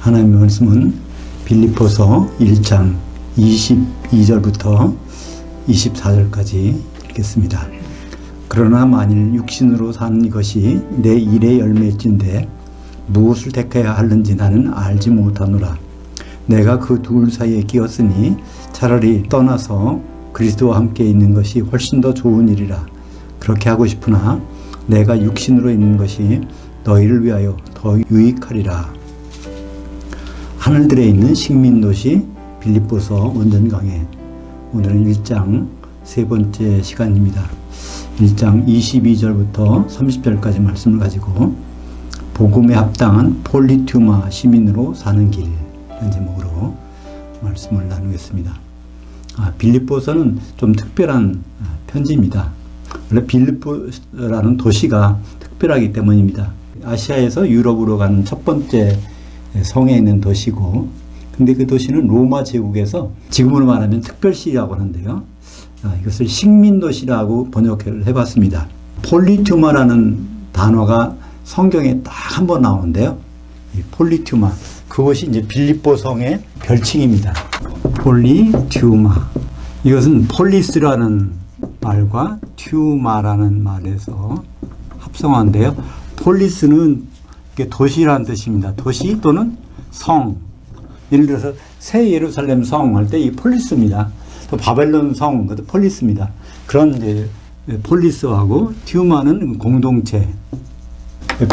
하나님의 말씀은 빌립보서 1장 22절부터 24절까지 읽겠습니다. 그러나 만일 육신으로 사는 것이 내 일의 열매일진데 무엇을 택해야 하는지 나는 알지 못하노라. 내가 그 둘 사이에 끼었으니 차라리 떠나서 그리스도와 함께 있는 것이 훨씬 더 좋은 일이라. 그렇게 하고 싶으나 내가 육신으로 있는 것이 너희를 위하여 더 유익하리라. 하늘들에 있는 식민도시 빌립보서 원전강해. 오늘은 1장 세 번째 시간입니다. 1장 22절부터 30절까지 말씀을 가지고 복음에 합당한 폴리투마 시민으로 사는 길 이런 제목으로 말씀을 나누겠습니다. 빌립보서는 좀 특별한 편지입니다. 원래 빌립보라는 도시가 특별하기 때문입니다. 아시아에서 유럽으로 가는 첫 번째 성에 있는 도시고, 근데 그 도시는 로마 제국에서 지금으로 말하면 특별시라고 하는데요. 이것을 식민도시라고 번역을 해봤습니다. 폴리투마라는 단어가 성경에 딱 한 번 나오는데요. 이 폴리투마, 그것이 이제 빌립보 성의 별칭입니다. 폴리투마. 이것은 폴리스라는 말과 튜마라는 말에서 합성한데요. 폴리스는 도시라는 뜻입니다. 도시 또는 성. 예를 들어서 새 예루살렘 성 할 때 이 폴리스입니다. 또 바벨론 성, 그것도 폴리스입니다. 그런 이제 폴리스하고 튜마는 공동체.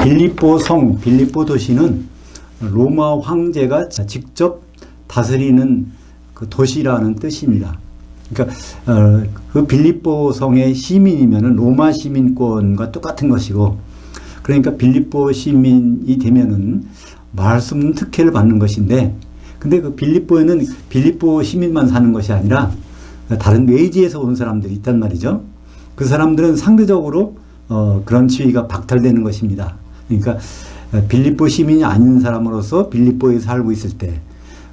빌립보 성, 빌립보 도시는 로마 황제가 직접 다스리는 그 도시라는 뜻입니다. 그러니까 그 빌립보 성의 시민이면은 로마 시민권과 똑같은 것이고, 그러니까 빌립보 시민이 되면은 말씀 특혜를 받는 것인데, 근데 그 빌립보에는 빌립보 시민만 사는 것이 아니라 다른 외지에서 온 사람들이 있단 말이죠. 그 사람들은 상대적으로 그런 지위가 박탈되는 것입니다. 그러니까 빌립보 시민이 아닌 사람으로서 빌립보에 살고 있을 때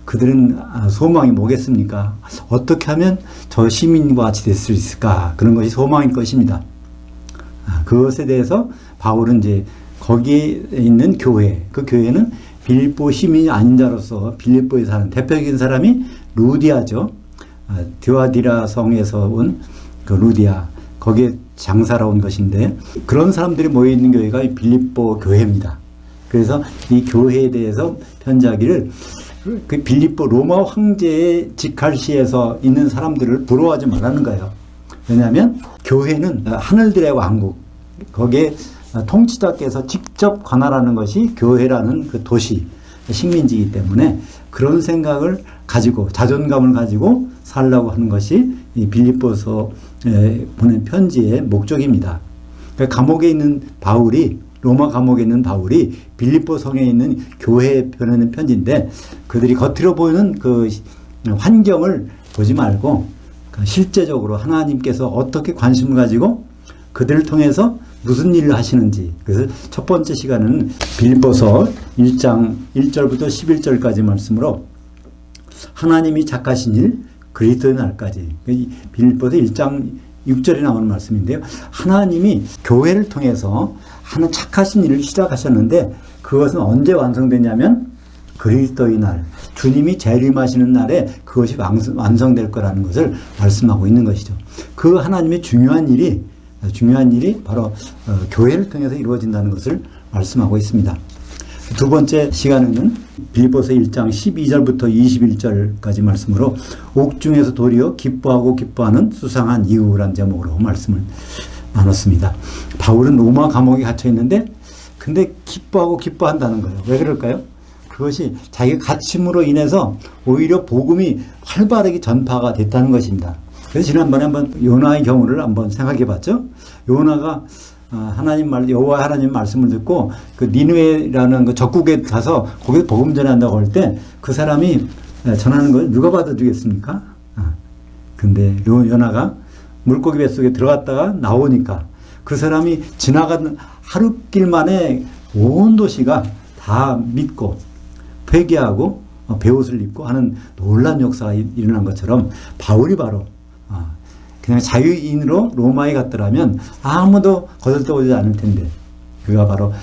그들은 소망이 뭐겠습니까? 어떻게 하면 저 시민과 같이 될 수 있을까? 그런 것이 소망일 것입니다. 그것에 대해서 바울은 이제 거기에 있는 교회, 그 교회는 빌립보 시민이 아닌 자로서 빌립보에 사는 대표적인 사람이 루디아죠. 드와디라 성에서 온 그 루디아, 거기에 장사로 온 것인데, 그런 사람들이 모여있는 교회가 빌립보 교회입니다. 그래서 이 교회에 대해서 편지하기를 그 빌립보 로마 황제의 직할시에서 있는 사람들을 부러워하지 말라는 거예요. 왜냐하면 교회는 하늘들의 왕국, 거기에 통치자께서 직접 관할하는 것이 교회라는 그 도시, 식민지이기 때문에 그런 생각을 가지고 자존감을 가지고 살라고 하는 것이 이 빌립보서 보낸 편지의 목적입니다. 그러니까 감옥에 있는 바울이, 로마 감옥에 있는 바울이 빌립보 성에 있는 교회에 보내는 편지인데, 그들이 겉으로 보이는 그 환경을 보지 말고 실제적으로 하나님께서 어떻게 관심을 가지고 그들을 통해서 무슨 일을 하시는지. 그래서 첫 번째 시간은 빌립보서 1장 1절부터 11절까지 말씀으로 하나님이 작하신 일 그리스도의 날까지, 빌립보서 1장 6절에 나오는 말씀인데요. 하나님이 교회를 통해서 하는 착하신 일을 시작하셨는데, 그것은 언제 완성되냐면 그리스도의 날, 주님이 재림하시는 날에 그것이 완성될 거라는 것을 말씀하고 있는 것이죠. 그 하나님의 중요한 일이 바로 교회를 통해서 이루어진다는 것을 말씀하고 있습니다. 두 번째 시간에는 빌립보서 1장 12절부터 21절까지 말씀으로 옥중에서 도리어 기뻐하고 기뻐하는 수상한 이유란 제목으로 말씀을 나눴습니다. 바울은 로마 감옥에 갇혀 있는데, 근데 기뻐하고 기뻐한다는 거예요. 왜 그럴까요? 그것이 자기 갇힘으로 인해서 오히려 복음이 활발하게 전파가 됐다는 것입니다. 그래서 지난번에 한번 요나의 경우를 한번 생각해 봤죠. 요나가 여호와 하나님 말씀을 듣고 그 니느웨라는 그 적국에 가서 거기서 복음 전한다고 할 때 그 사람이 전하는 걸 누가 받아주겠습니까? 근데 요나가 물고기 뱃속에 들어갔다가 나오니까 그 사람이 지나가는 하룻길 만에 온 도시가 다 믿고 회개하고 베옷을 입고 하는 놀라운 역사가 일어난 것처럼 바울이 바로 그냥 자유인으로 로마에 갔더라면 아무도 거들떠오지 않을 텐데, 그가 바로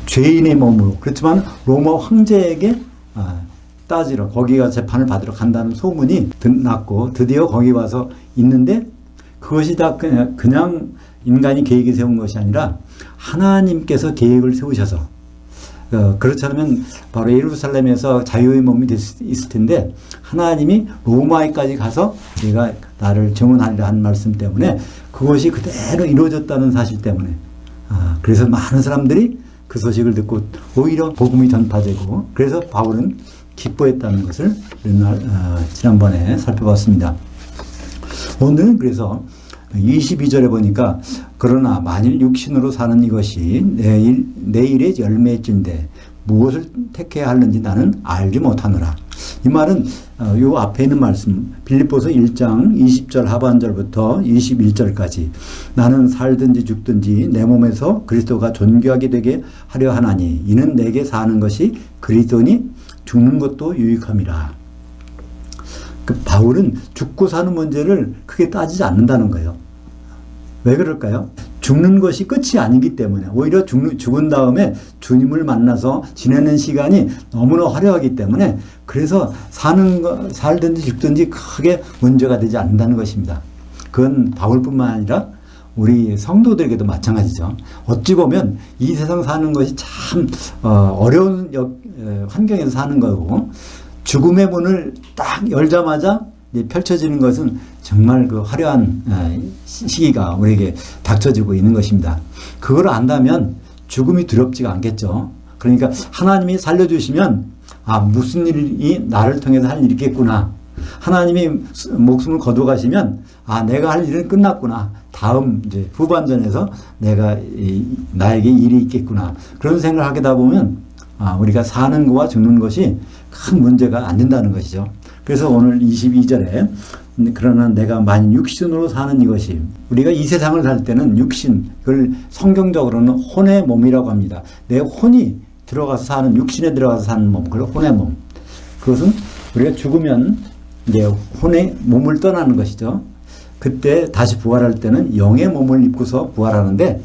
죄인의 몸으로, 그렇지만 로마 황제에게 따지러 거기가 재판을 받으러 간다는 소문이 났고 드디어 거기 와서 있는데 그것이 다 그냥 인간이 계획을 세운 것이 아니라 하나님께서 계획을 세우셔서 그렇지 않으면 바로 예루살렘에서 자유의 몸이 있을 텐데 하나님이 로마에까지 가서 내가 나를 증언하리라 한 말씀 때문에 그것이 그대로 이루어졌다는 사실 때문에 그래서 많은 사람들이 그 소식을 듣고 오히려 복음이 전파되고 그래서 바울은 기뻐했다는 것을 지난번에 살펴봤습니다. 오늘은 그래서 22절에 보니까 그러나 만일 육신으로 사는 이것이 내일의 열매일진데 무엇을 택해야 하는지 나는 알지 못하노라. 이 말은 요 앞에 있는 말씀 빌립보서 1장 20절 하반절부터 21절까지 나는 살든지 죽든지 내 몸에서 그리스도가 존귀하게 되게 하려 하나니 이는 내게 사는 것이 그리스도니 죽는 것도 유익함이라. 그 바울은 죽고 사는 문제를 크게 따지지 않는다는 거예요. 왜 그럴까요? 죽는 것이 끝이 아니기 때문에 오히려 죽은 다음에 주님을 만나서 지내는 시간이 너무나 화려하기 때문에 그래서 살든지 죽든지 크게 문제가 되지 않는다는 것입니다. 그건 바울뿐만 아니라 우리 성도들에게도 마찬가지죠. 어찌 보면 이 세상 사는 것이 참 어려운 환경에서 사는 거고 죽음의 문을 딱 열자마자 펼쳐지는 것은 정말 그 화려한 시기가 우리에게 닥쳐지고 있는 것입니다. 그걸 안다면 죽음이 두렵지가 않겠죠. 그러니까 하나님이 살려주시면 무슨 일이 나를 통해서 할 일이 있겠구나. 하나님이 목숨을 거둬가시면 내가 할 일은 끝났구나. 다음 이제 후반전에서 나에게 일이 있겠구나. 그런 생각을 하게 되다 보면 우리가 사는 것과 죽는 것이 큰 문제가 안 된다는 것이죠. 그래서 오늘 22절에 그러나 내가 만일 육신으로 사는 이것이 우리가 이 세상을 살 때는 육신 그걸 성경적으로는 혼의 몸이라고 합니다. 내 혼이 들어가서 사는 육신에 들어가서 사는 몸 그걸 혼의 몸. 그것은 우리가 죽으면 이제 혼의 몸을 떠나는 것이죠. 그때 다시 부활할 때는 영의 몸을 입고서 부활하는데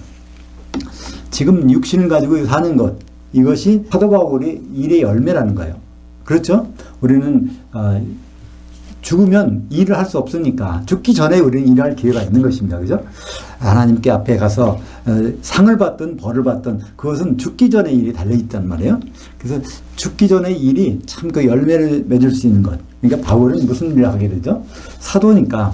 지금 육신을 가지고 사는 것 이것이 사도 바울의 일의 열매라는 거예요. 그렇죠? 우리는 죽으면 일을 할 수 없으니까 죽기 전에 우리는 일할 기회가 있는 것입니다. 그죠? 하나님께 앞에 가서 상을 받든 벌을 받든 그것은 죽기 전에 일이 달려있단 말이에요. 그래서 죽기 전에 일이 참 그 열매를 맺을 수 있는 것. 그러니까 바울은 무슨 일을 하게 되죠? 사도니까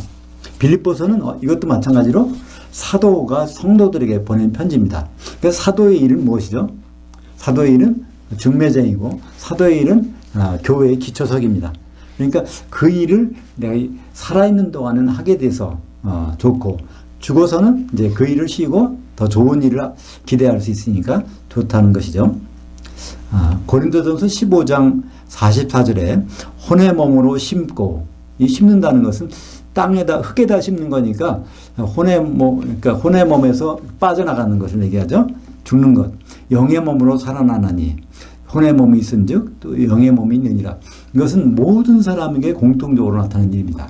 빌립보서는 이것도 마찬가지로 사도가 성도들에게 보낸 편지입니다. 그래서 사도의 일은 무엇이죠? 사도의 일은 중매쟁이고 사도의 일은 교회의 기초석입니다. 그러니까 그 일을 내가 살아있는 동안은 하게 돼서 좋고 죽어서는 이제 그 일을 쉬고 더 좋은 일을 기대할 수 있으니까 좋다는 것이죠. 고린도전서 15장 44절에 혼의 몸으로 심고 이 심는다는 것은 땅에다 흙에다 심는 거니까 그러니까 혼의 몸에서 빠져나가는 것을 얘기하죠. 죽는 것. 영의 몸으로 살아나나니 혼의 몸이 있은즉 또 영의 몸이 있느니라. 이것은 모든 사람에게 공통적으로 나타나는 일입니다.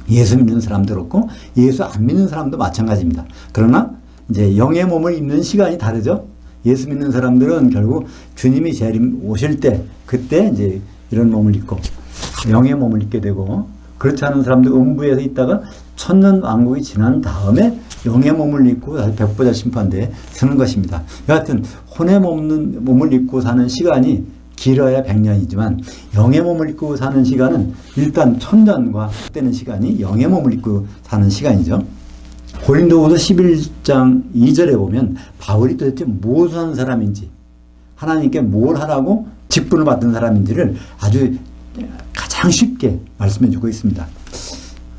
예수 믿는 사람도 그렇고 예수 안 믿는 사람도 마찬가지입니다. 그러나 이제 영의 몸을 입는 시간이 다르죠. 예수 믿는 사람들은 결국 주님이 오실 때 그때 이제 이런 몸을 입고 영의 몸을 입게 되고 그렇지 않은 사람들 음부에서 있다가 천년 왕국이 지난 다음에 영의 몸을 입고 다시 백보자 심판대에 서는 것입니다. 여하튼 혼의 몸을 입고 사는 시간이 길어야 100년이지만 영의 몸을 입고 사는 시간은 일단 1000년과 되는 시간이 영의 몸을 입고 사는 시간이죠. 고린도후서 11장 2절에 보면 바울이 도대체 무엇을 하는 사람인지 하나님께 뭘 하라고 직분을 받은 사람인지를 아주 가장 쉽게 말씀해 주고 있습니다.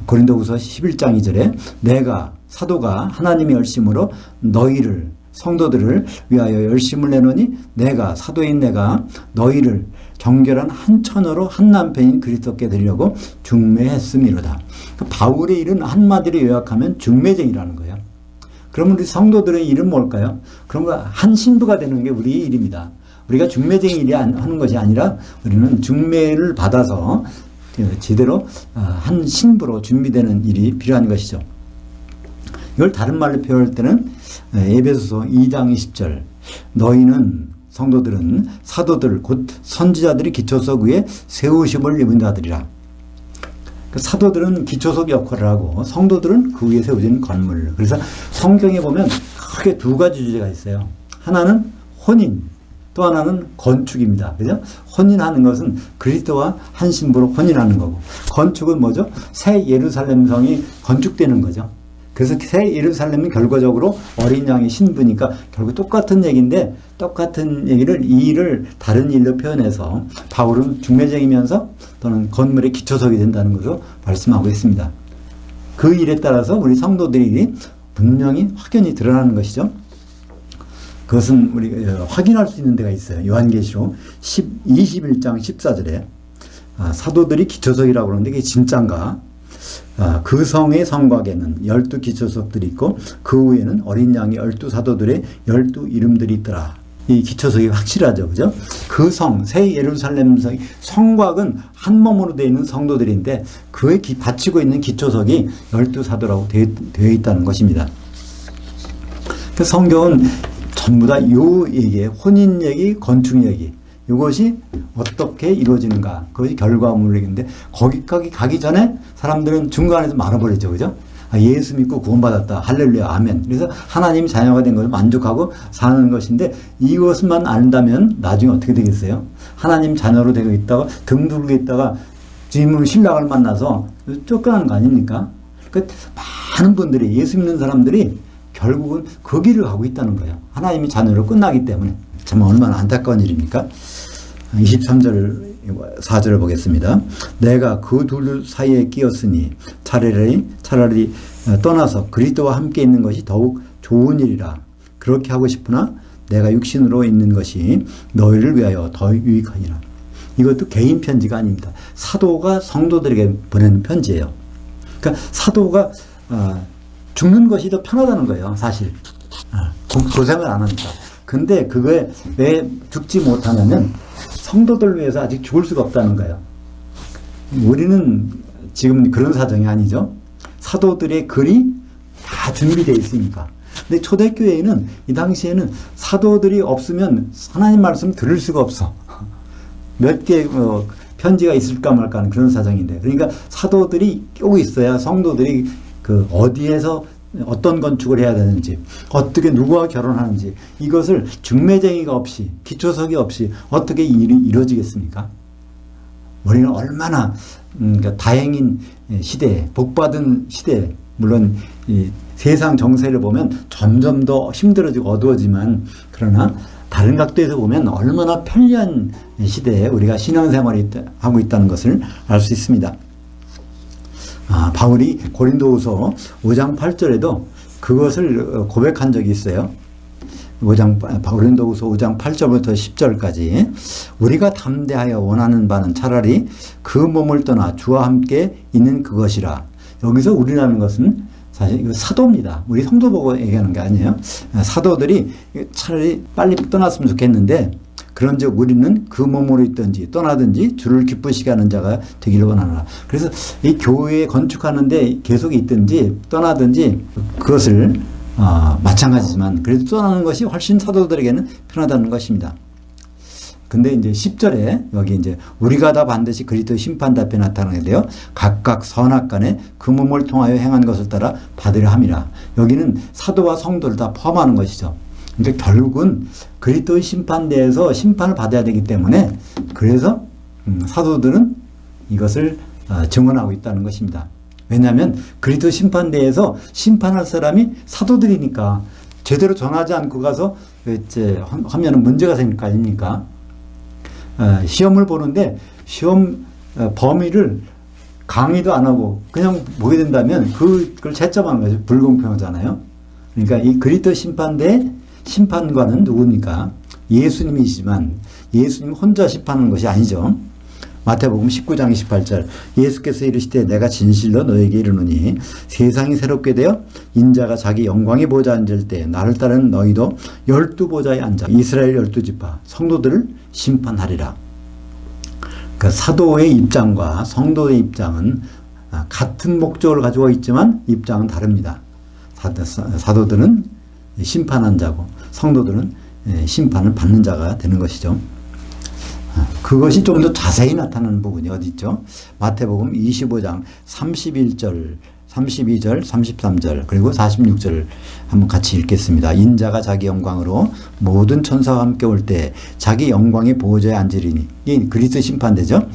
고린도후서 11장 2절에 내가 사도가 하나님의 열심으로 너희를 성도들을 위하여 열심을 내노니 내가 사도인 내가 너희를 정결한 한 처녀로 한 남편인 그리스도께 드리려고 중매했음이로다. 바울의 일은 한마디로 요약하면 중매쟁이라는 거예요. 그러면 우리 성도들의 일은 뭘까요? 그러면 한 신부가 되는 게 우리의 일입니다. 우리가 중매쟁이 일이 하는 것이 아니라 우리는 중매를 받아서 제대로 한 신부로 준비되는 일이 필요한 것이죠. 이걸 다른 말로 표현할 때는 에베소서 2장 20절 너희는 성도들은 사도들 곧 선지자들이 기초석 위에 세우심을 입은 자들이라. 사도들은 기초석 역할을 하고 성도들은 그 위에 세워진 건물. 그래서 성경에 보면 크게 두 가지 주제가 있어요. 하나는 혼인, 또 하나는 건축입니다. 그죠? 혼인하는 것은 그리스도와 한 신부로 혼인하는 거고, 건축은 뭐죠? 새 예루살렘 성이 건축되는 거죠. 그래서 새 예루살렘은 결과적으로 어린 양의 신부니까 결국 똑같은 얘기인데, 똑같은 얘기를 이 일을 다른 일로 표현해서 바울은 중매쟁이면서 또는 건물의 기초석이 된다는 것으로 말씀하고 있습니다. 그 일에 따라서 우리 성도들이 분명히 확연히 드러나는 것이죠. 그것은 우리가 확인할 수 있는 데가 있어요. 요한계시록 21장 14절에 사도들이 기초석이라고 그러는데 그게 진짠가? 그 성의 성곽에는 12 기초석들이 있고 그 위에는 어린 양의 12 사도들의 12 이름들이 있더라. 이 기초석이 확실하죠. 그죠? 그 성, 새 예루살렘 성곽은 한 몸으로 되어 있는 성도들인데 그에 바치고 있는 기초석이 12 사도라고 되어 있다는 것입니다. 그 성경은 전부 다 요 얘기, 혼인 얘기, 건축 얘기, 이것이 어떻게 이루어지는가, 그것이 결과물인데 거기까지 가기 전에 사람들은 중간에서 말아버리죠. 그죠? 예수 믿고 구원받았다. 할렐루야, 아멘. 그래서 하나님 자녀가 된 것을 만족하고 사는 것인데 이것만 안다면 나중에 어떻게 되겠어요? 하나님 자녀로 되고 있다가 등들고 있다가 주님을 신랑을 만나서 쫓겨나는 거 아닙니까? 그러니까 많은 분들이, 예수 믿는 사람들이 결국은 그 길을 가고 있다는 거예요. 하나님이 자녀로 끝나기 때문에. 참 얼마나 안타까운 일입니까? 23절 4절을 보겠습니다. 내가 그 둘 사이에 끼었으니 차라리 떠나서 그리스도와 함께 있는 것이 더욱 좋은 일이라. 그렇게 하고 싶으나 내가 육신으로 있는 것이 너희를 위하여 더 유익하니라. 이것도 개인 편지가 아닙니다. 사도가 성도들에게 보내는 편지예요. 그러니까 사도가 죽는 것이 더 편하다는 거예요. 사실 고생을 안 하니까. 근데 그거에 왜 죽지 못하냐면 성도들 위해서 아직 죽을 수가 없다는 거예요. 우리는 지금 그런 사정이 아니죠. 사도들의 글이 다 준비되어 있으니까. 근데 초대교회에는 이 당시에는 사도들이 없으면 하나님 말씀 들을 수가 없어. 몇 개 편지가 있을까 말까 하는 그런 사정인데, 그러니까 사도들이 꼭 있어야 성도들이 그 어디에서 어떤 건축을 해야 되는지, 어떻게 누구와 결혼하는지, 이것을 중매쟁이가 없이, 기초석이 없이 어떻게 일이 이루어지겠습니까? 우리는 얼마나 다행인 시대에, 복받은 시대에, 물론 이 세상 정세를 보면 점점 더 힘들어지고 어두워지만, 그러나 다른 각도에서 보면 얼마나 편리한 시대에 우리가 신앙생활을 하고 있다는 것을 알 수 있습니다. 바울이 고린도후서 5장 8절에도 그것을 고백한 적이 있어요. 고린도후서 5장 8절부터 10절까지 우리가 담대하여 원하는 바는 차라리 그 몸을 떠나 주와 함께 있는 그것이라. 여기서 우리라는 것은 사실 사도입니다. 우리 성도 보고 얘기하는 게 아니에요. 사도들이 차라리 빨리 떠났으면 좋겠는데 그런즉 우리는 그 몸으로 있든지 떠나든지 주를 기쁘시게 하는 자가 되기를 원하노라. 그래서 이 교회 건축하는데 계속 있든지 떠나든지 그것을 마찬가지지만 그래도 떠나는 것이 훨씬 사도들에게는 편하다는 것입니다. 근데 이제 10절에 여기 이제 우리가 다 반드시 그리스도 심판대 앞에 나타나게 되어 각각 선악간에 그 몸을 통하여 행한 것을 따라 받으려 함이라. 여기는 사도와 성도를 다 포함하는 것이죠. 그러니까 결국은 그리스도의 심판대에서 심판을 받아야 되기 때문에 그래서 사도들은 이것을 증언하고 있다는 것입니다. 왜냐하면 그리스도 심판대에서 심판할 사람이 사도들이니까 제대로 전하지 않고 가서 이제 하면은 문제가 생길 거 아닙니까? 시험을 보는데 시험 범위를 강의도 안 하고 그냥 보게 된다면 그걸 채점하는 거죠. 불공평하잖아요. 그러니까 이 그리스도 심판대 심판관은 누굽니까? 예수님이시지만 예수님 혼자 심판하는 것이 아니죠. 마태복음 19장 28절 예수께서 이르시되 내가 진실로 너에게 이르노니 세상이 새롭게 되어 인자가 자기 영광의 보좌에 앉을 때 나를 따르는 너희도 12보좌에 앉아 이스라엘 12지파 성도들을 심판하리라. 그러니까 사도의 입장과 성도의 입장은 같은 목적을 가지고 있지만 입장은 다릅니다. 사도들은 심판한 자고 성도들은 심판을 받는 자가 되는 것이죠. 그것이 좀 더 자세히 나타나는 부분이 어디 있죠? 마태복음 25장 31절, 32절, 33절 그리고 46절 한번 같이 읽겠습니다. 인자가 자기 영광으로 모든 천사와 함께 올 때 자기 영광의 보호자에 앉으리니, 이 그리스도 심판대죠.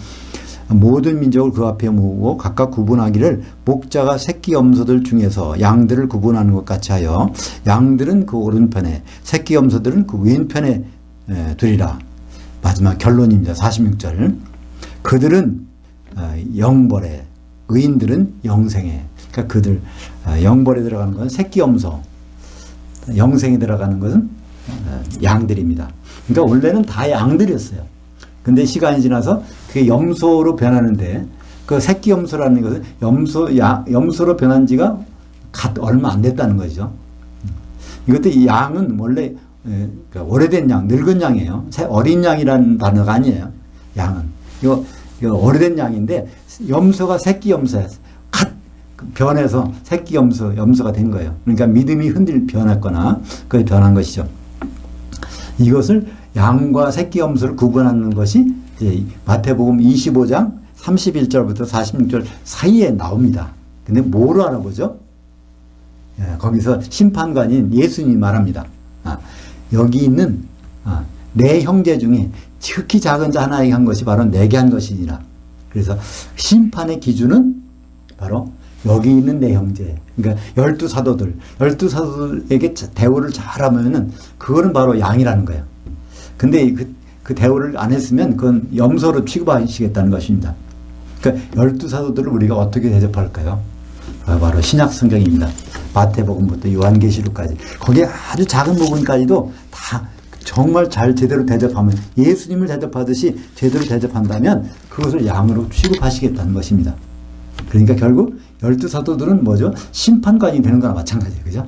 모든 민족을 그 앞에 모으고 각각 구분하기를 목자가 새끼 염소들 중에서 양들을 구분하는 것 같이 하여 양들은 그 오른편에 새끼 염소들은 그 왼편에 두리라. 마지막 결론입니다. 46절. 그들은 영벌에, 의인들은 영생에. 그러니까 그들 영벌에 들어가는 것은 새끼 염소, 영생에 들어가는 것은 양들입니다. 그러니까 원래는 다 양들이었어요. 근데 시간이 지나서 그게 염소로 변하는데, 그 새끼 염소라는 것은 염소로 변한 지가 얼마 안 됐다는 거죠. 이것도 양은 원래 그러니까 오래된 양, 늙은 양이에요. 어린 양이라는 단어가 아니에요. 양은. 이거 오래된 양인데, 염소가 새끼 염소야. 변해서 새끼 염소가 된 거예요. 그러니까 믿음이 변했거나, 그게 변한 것이죠. 이것을 양과 새끼 염소를 구분하는 것이 이제 마태복음 25장 31절부터 46절 사이에 나옵니다. 근데 뭐로 알아보죠? 거기서 심판관인 예수님이 말합니다. 여기 있는 내 형제 중에 특히 작은 자 하나에게 한 것이 바로 내게 한 것이니라. 그래서 심판의 기준은 바로 여기 있는 내 형제, 그러니까 12사도들에게 대우를 잘하면은 그거는 바로 양이라는 거예요. 근데 그 대우를 안 했으면 그건 염소로 취급하시겠다는 것입니다. 그러니까 12사도들을 우리가 어떻게 대접할까요? 바로 신약 성경입니다. 마태복음부터 요한계시록까지. 거기에 아주 작은 부분까지도 다 정말 잘 제대로 대접하면, 예수님을 대접하듯이 제대로 대접한다면 그것을 양으로 취급하시겠다는 것입니다. 그러니까 결국 12사도들은 뭐죠? 심판관이 되는 거나 마찬가지예요. 그죠?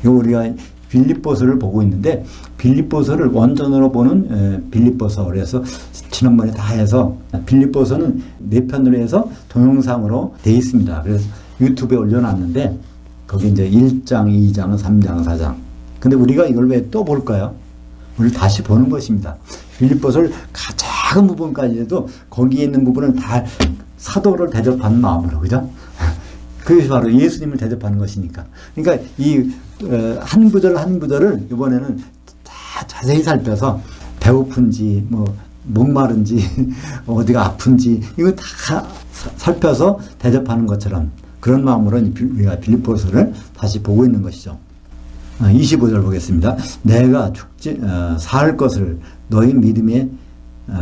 이거 우리가 빌립보서를 보고 있는데, 빌립보서를 원전으로 보는 빌립보서, 그래서 지난번에 다 해서 빌립보서는 4편으로 해서 동영상으로 되어 있습니다. 그래서 유튜브에 올려놨는데, 거기 이제 1장, 2장, 3장, 4장. 근데 우리가 이걸 왜 또 볼까요? 우리 다시 보는 것입니다. 빌립보서를 작은 부분까지도 거기에 있는 부분을 다 사도를 대접하는 마음으로, 그죠? 그것이 바로 예수님을 대접하는 것이니까. 그러니까 이 한 구절 한 구절을 이번에는 다 자세히 살펴서 배고픈지 뭐 목마른지 어디가 아픈지 이거 다 살펴서 대접하는 것처럼 그런 마음으로 우리가 빌립보서를 다시 보고 있는 것이죠. 25절 보겠습니다. 내가 살 것을 너희 믿음에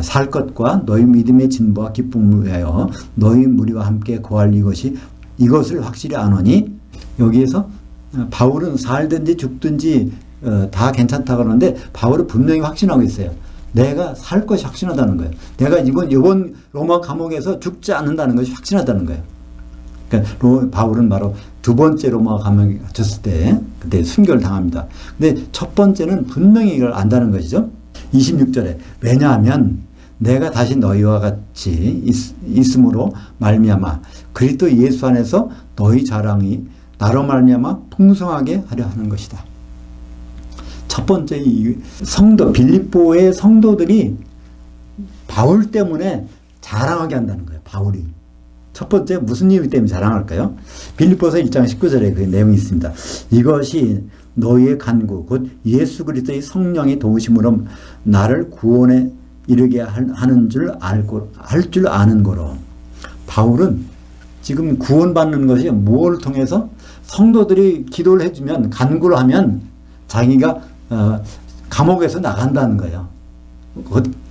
살 것과 너희 믿음의 진보와 기쁨을 위하여 너희 무리와 함께 구할 이것을 확실히 아노니. 여기에서 바울은 살든지 죽든지 다 괜찮다고 하는데 바울은 분명히 확신하고 있어요. 내가 살 것이 확신하다는 거예요. 내가 이번 로마 감옥에서 죽지 않는다는 것이 확신하다는 거예요. 그러니까 바울은 바로 두 번째 로마 감옥에 갇혔을 때 그때 순교를 당합니다. 근데 첫 번째는 분명히 이걸 안다는 것이죠. 26절에 왜냐하면 내가 다시 너희와 같이 있음으로 말미암아 그리스도 예수 안에서 너희 자랑이 나로 말미암아 풍성하게 하려 하는 것이다. 첫 번째 이 빌립보의 성도들이 바울 때문에 자랑하게 한다는 거예요. 바울이. 첫 번째 무슨 이유 때문에 자랑할까요? 빌립보서 1장 19절에 그 내용이 있습니다. 이것이 너희의 간구 곧 예수 그리스도의 성령의 도우심으로 나를 구원에 이르게 하는 줄 할 줄 아는 거로. 바울은 지금 구원받는 것이 무엇을 통해서? 성도들이 기도를 해주면, 간구를 하면 자기가 감옥에서 나간다는 거예요.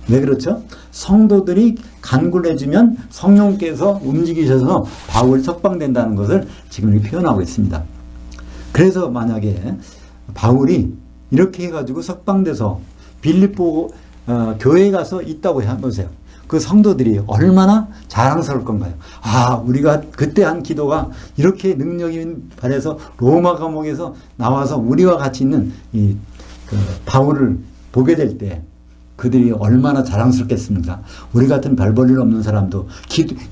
왜 그렇죠? 성도들이 간구를 해주면 성령께서 움직이셔서 바울이 석방된다는 것을 지금 이렇게 표현하고 있습니다. 그래서 만약에 바울이 이렇게 해가지고 석방돼서 빌립보 교회에 가서 있다고 해보세요. 그 성도들이 얼마나 자랑스러울 건가요? 아, 우리가 그때 한 기도가 이렇게 능력이 발해서 로마 감옥에서 나와서 우리와 같이 있는 바울을 보게 될 때 그들이 얼마나 자랑스럽겠습니까? 우리 같은 별 볼 일 없는 사람도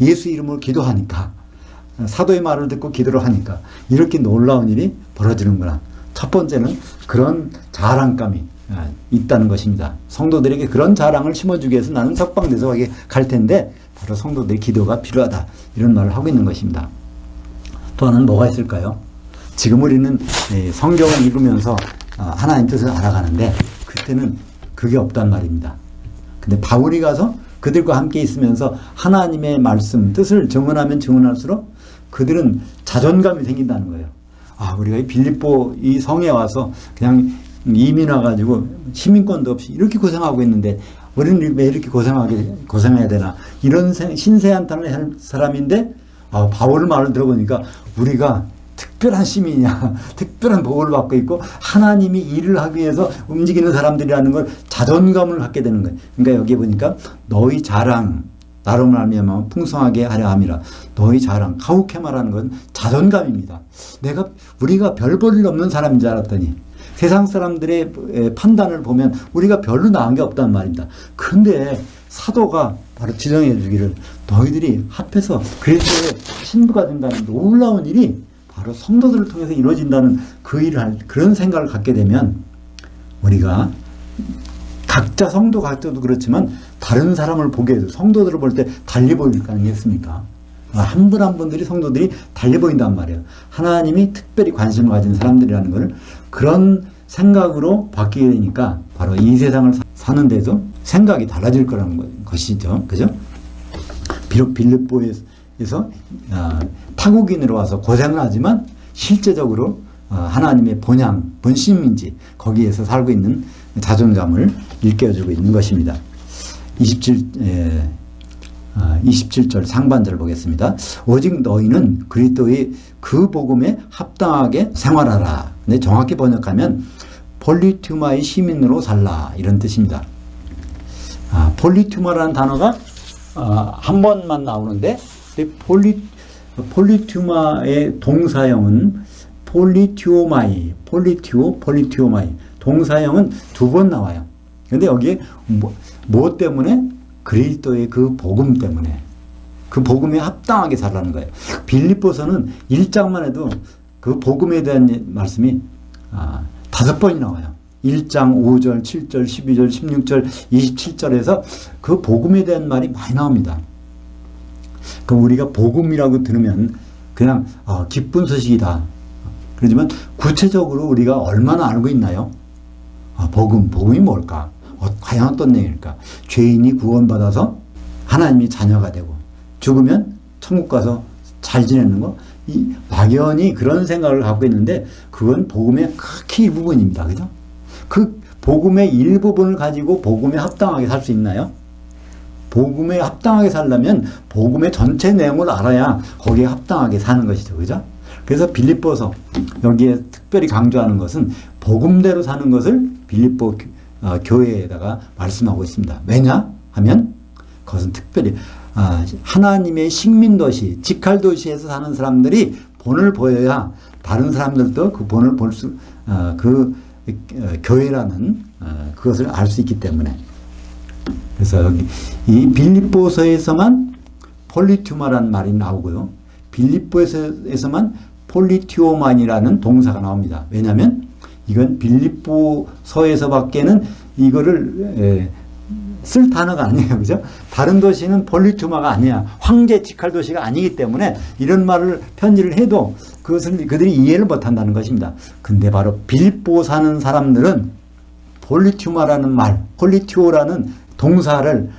예수 이름으로 기도하니까, 사도의 말을 듣고 기도를 하니까 이렇게 놀라운 일이 벌어지는구나. 첫 번째는 그런 자랑감이 있다는 것입니다. 성도들에게 그런 자랑을 심어주기 위해서 나는 석방대소하게 갈 텐데 바로 성도들의 기도가 필요하다. 이런 말을 하고 있는 것입니다. 또 하나는 뭐가 있을까요? 지금 우리는 성경을 읽으면서 하나님 뜻을 알아가는데 그때는 그게 없단 말입니다. 근데 바울이 가서 그들과 함께 있으면서 하나님의 말씀, 뜻을 증언하면 증언할수록 그들은 자존감이 생긴다는 거예요. 우리가 이 빌립보 이 성에 와서 그냥 이민 와가지고 시민권도 없이 이렇게 고생하고 있는데 우리는 왜 이렇게 고생해야 되나. 이런 신세한탄을 할 사람인데 바울 말을 들어보니까 우리가 특별한 시민이야. 특별한 복을 받고 있고 하나님이 일을 하기 위해서 움직이는 사람들이라는 걸 자존감을 갖게 되는 거예요. 그러니까 여기 보니까 너희 자랑 나로 말미암아 풍성하게 하려 함이라. 너희 자랑 카우케마라는 건 자존감입니다. 우리가 별 볼 일 없는 사람인 줄 알았더니 세상 사람들의 판단을 보면 우리가 별로 나은 게 없단 말입니다. 그런데 사도가 바로 지정해 주기를 너희들이 합해서 그리스도의 신부가 된다는 놀라운 일이 바로 성도들을 통해서 이루어진다는 그 일을 할 그런 생각을 갖게 되면 우리가 각자 성도 각자도 그렇지만 다른 사람을 보게해도 성도들을 볼 때 달리 보일 가능성이 있습니까? 한 분 한 분들이 성도들이 달리 보인단 말이에요. 하나님이 특별히 관심을 가진 사람들이라는 것을 그런 생각으로 바뀌게 되니까 바로 이 세상을 사는데도 생각이 달라질 거라는 것이죠. 그죠? 비록 빌립보에서 타국인으로 와서 고생을 하지만 실제적으로 하나님의 본심인지 거기에서 살고 있는 자존감을 일깨워주고 있는 것입니다. 27절 상반절을 보겠습니다. 오직 너희는 그리스도의 그 복음에 합당하게 생활하라. 근데 정확히 번역하면 폴리투마의 시민으로 살라 이런 뜻입니다. 폴리투마라는 단어가 한 번만 나오는데 폴리투마의 동사형은 폴리투오마이 동사형은 두 번 나와요. 근데 여기에 뭐 때문에? 그리스도의 그 복음 때문에 그 복음에 합당하게 살라는 거예요. 빌립보서는 1장만 해도 그 복음에 대한 말씀이 5번이 나와요. 1장 5절, 7절, 12절, 16절, 27절에서 그 복음에 대한 말이 많이 나옵니다. 그럼 우리가 복음이라고 들으면 그냥 기쁜 소식이다. 그렇지만 구체적으로 우리가 얼마나 알고 있나요? 복음이 뭘까? 과연 어떤 내용일까? 죄인이 구원받아서 하나님이 자녀가 되고 죽으면 천국 가서 잘 지내는 거? 막연히 그런 생각을 갖고 있는데 그건 복음의 극히 일부분입니다. 그죠? 그 복음의 일부분을 가지고 복음에 합당하게 살 수 있나요? 복음에 합당하게 살려면 복음의 전체 내용을 알아야 거기에 합당하게 사는 것이죠. 그죠? 그래서 빌립보서 여기에 특별히 강조하는 것은 복음대로 사는 것을 빌립보 교회에다가 말씀하고 있습니다. 왜냐 하면 그것은 특별히 하나님의 식민도시, 직할도시에서 사는 사람들이 본을 보여야 다른 사람들도 그 본을 볼 수, 교회라는 그것을 알 수 있기 때문에. 그래서 여기 이 빌립보서에서만 폴리투마라는 말이 나오고요. 빌립보에서만 폴리티오만이라는 동사가 나옵니다. 왜냐하면 이건 빌립보서에서밖에는 이거를 쓸 단어가 아니에요. 그죠? 다른 도시는 폴리투마가 아니야. 황제 직할 도시가 아니기 때문에 이런 말을 편지를 해도 그것을 그들이 이해를 못한다는 것입니다. 근데 바로 빌립보 사는 사람들은 폴리투마라는 말, 폴리티오라는 동사를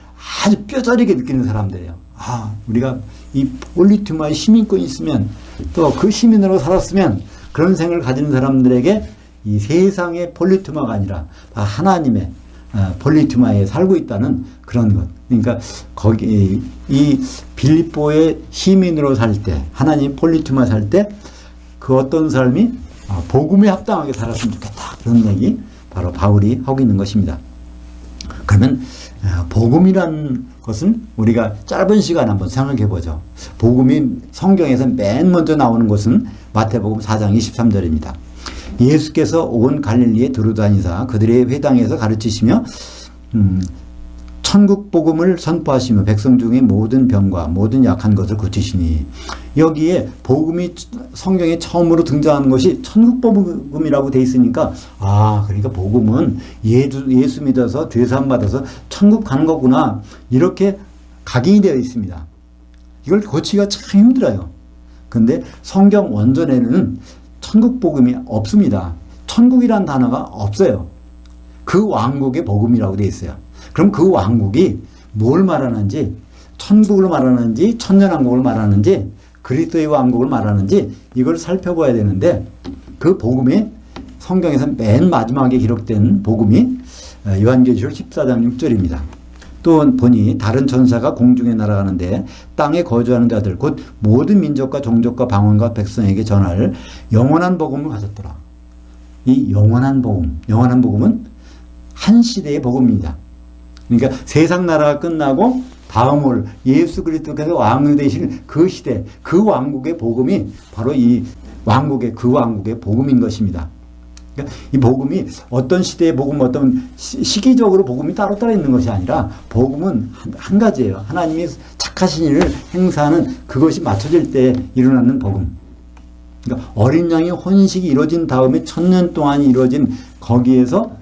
아주 뼈저리게 느끼는 사람들이에요. 우리가 이 폴리투마의 시민권이 있으면 또 그 시민으로 살았으면 그런 생각을 가지는 사람들에게 이 세상의 폴리투마가 아니라 하나님의 폴리투마에 살고 있다는 그런 것. 그러니까 거기 이 빌립보의 시민으로 살 때, 하나님 폴리투마 살 때 그 어떤 삶이 복음에 합당하게 살았으면 좋겠다. 그런 얘기 바로 바울이 하고 있는 것입니다. 그러면 복음이란 것은 우리가 짧은 시간 한번 생각해 보죠. 복음이 성경에서 맨 먼저 나오는 것은 마태복음 4장 23절입니다. 예수께서 온 갈릴리에 두루 다니사 그들의 회당에서 가르치시며 천국 복음을 선포하시며 백성 중에 모든 병과 모든 약한 것을 고치시니, 여기에 복음이 성경에 처음으로 등장하는 것이 천국 복음이라고 돼 있으니까, 그러니까 복음은 예수 믿어서 죄사함 받아서 천국 가는 거구나, 이렇게 각인이 되어 있습니다. 이걸 고치기가 참 힘들어요. 근데 성경 원전에는 천국 복음이 없습니다. 천국이란 단어가 없어요. 그 왕국의 복음이라고 되어 있어요. 그럼 그 왕국이 뭘 말하는지, 천국을 말하는지 천년왕국을 말하는지 그리스도의 왕국을 말하는지 이걸 살펴봐야 되는데, 그 복음이 성경에서 맨 마지막에 기록된 복음이 요한계시록 14장 6절입니다. 또 보니 다른 천사가 공중에 날아가는데 땅에 거주하는 자들 곧 모든 민족과 종족과 방언과 백성에게 전할 영원한 복음을 가졌더라. 이 영원한 복음은 한 시대의 복음입니다. 그러니까 세상 나라가 끝나고 다음을 예수 그리스도께서 왕이 되시는 그 시대, 그 왕국의 복음이 바로 이 왕국의 복음인 것입니다. 그러니까 이 복음이 어떤 시대의 복음, 어떤 시기적으로 복음이 따로 있는 것이 아니라 복음은 한 가지예요. 하나님이 착하신 일을 행사하는 그것이 맞춰질 때 일어나는 복음. 그러니까 어린 양의 혼식이 이루어진 다음에 1000년 동안 이루어진 거기에서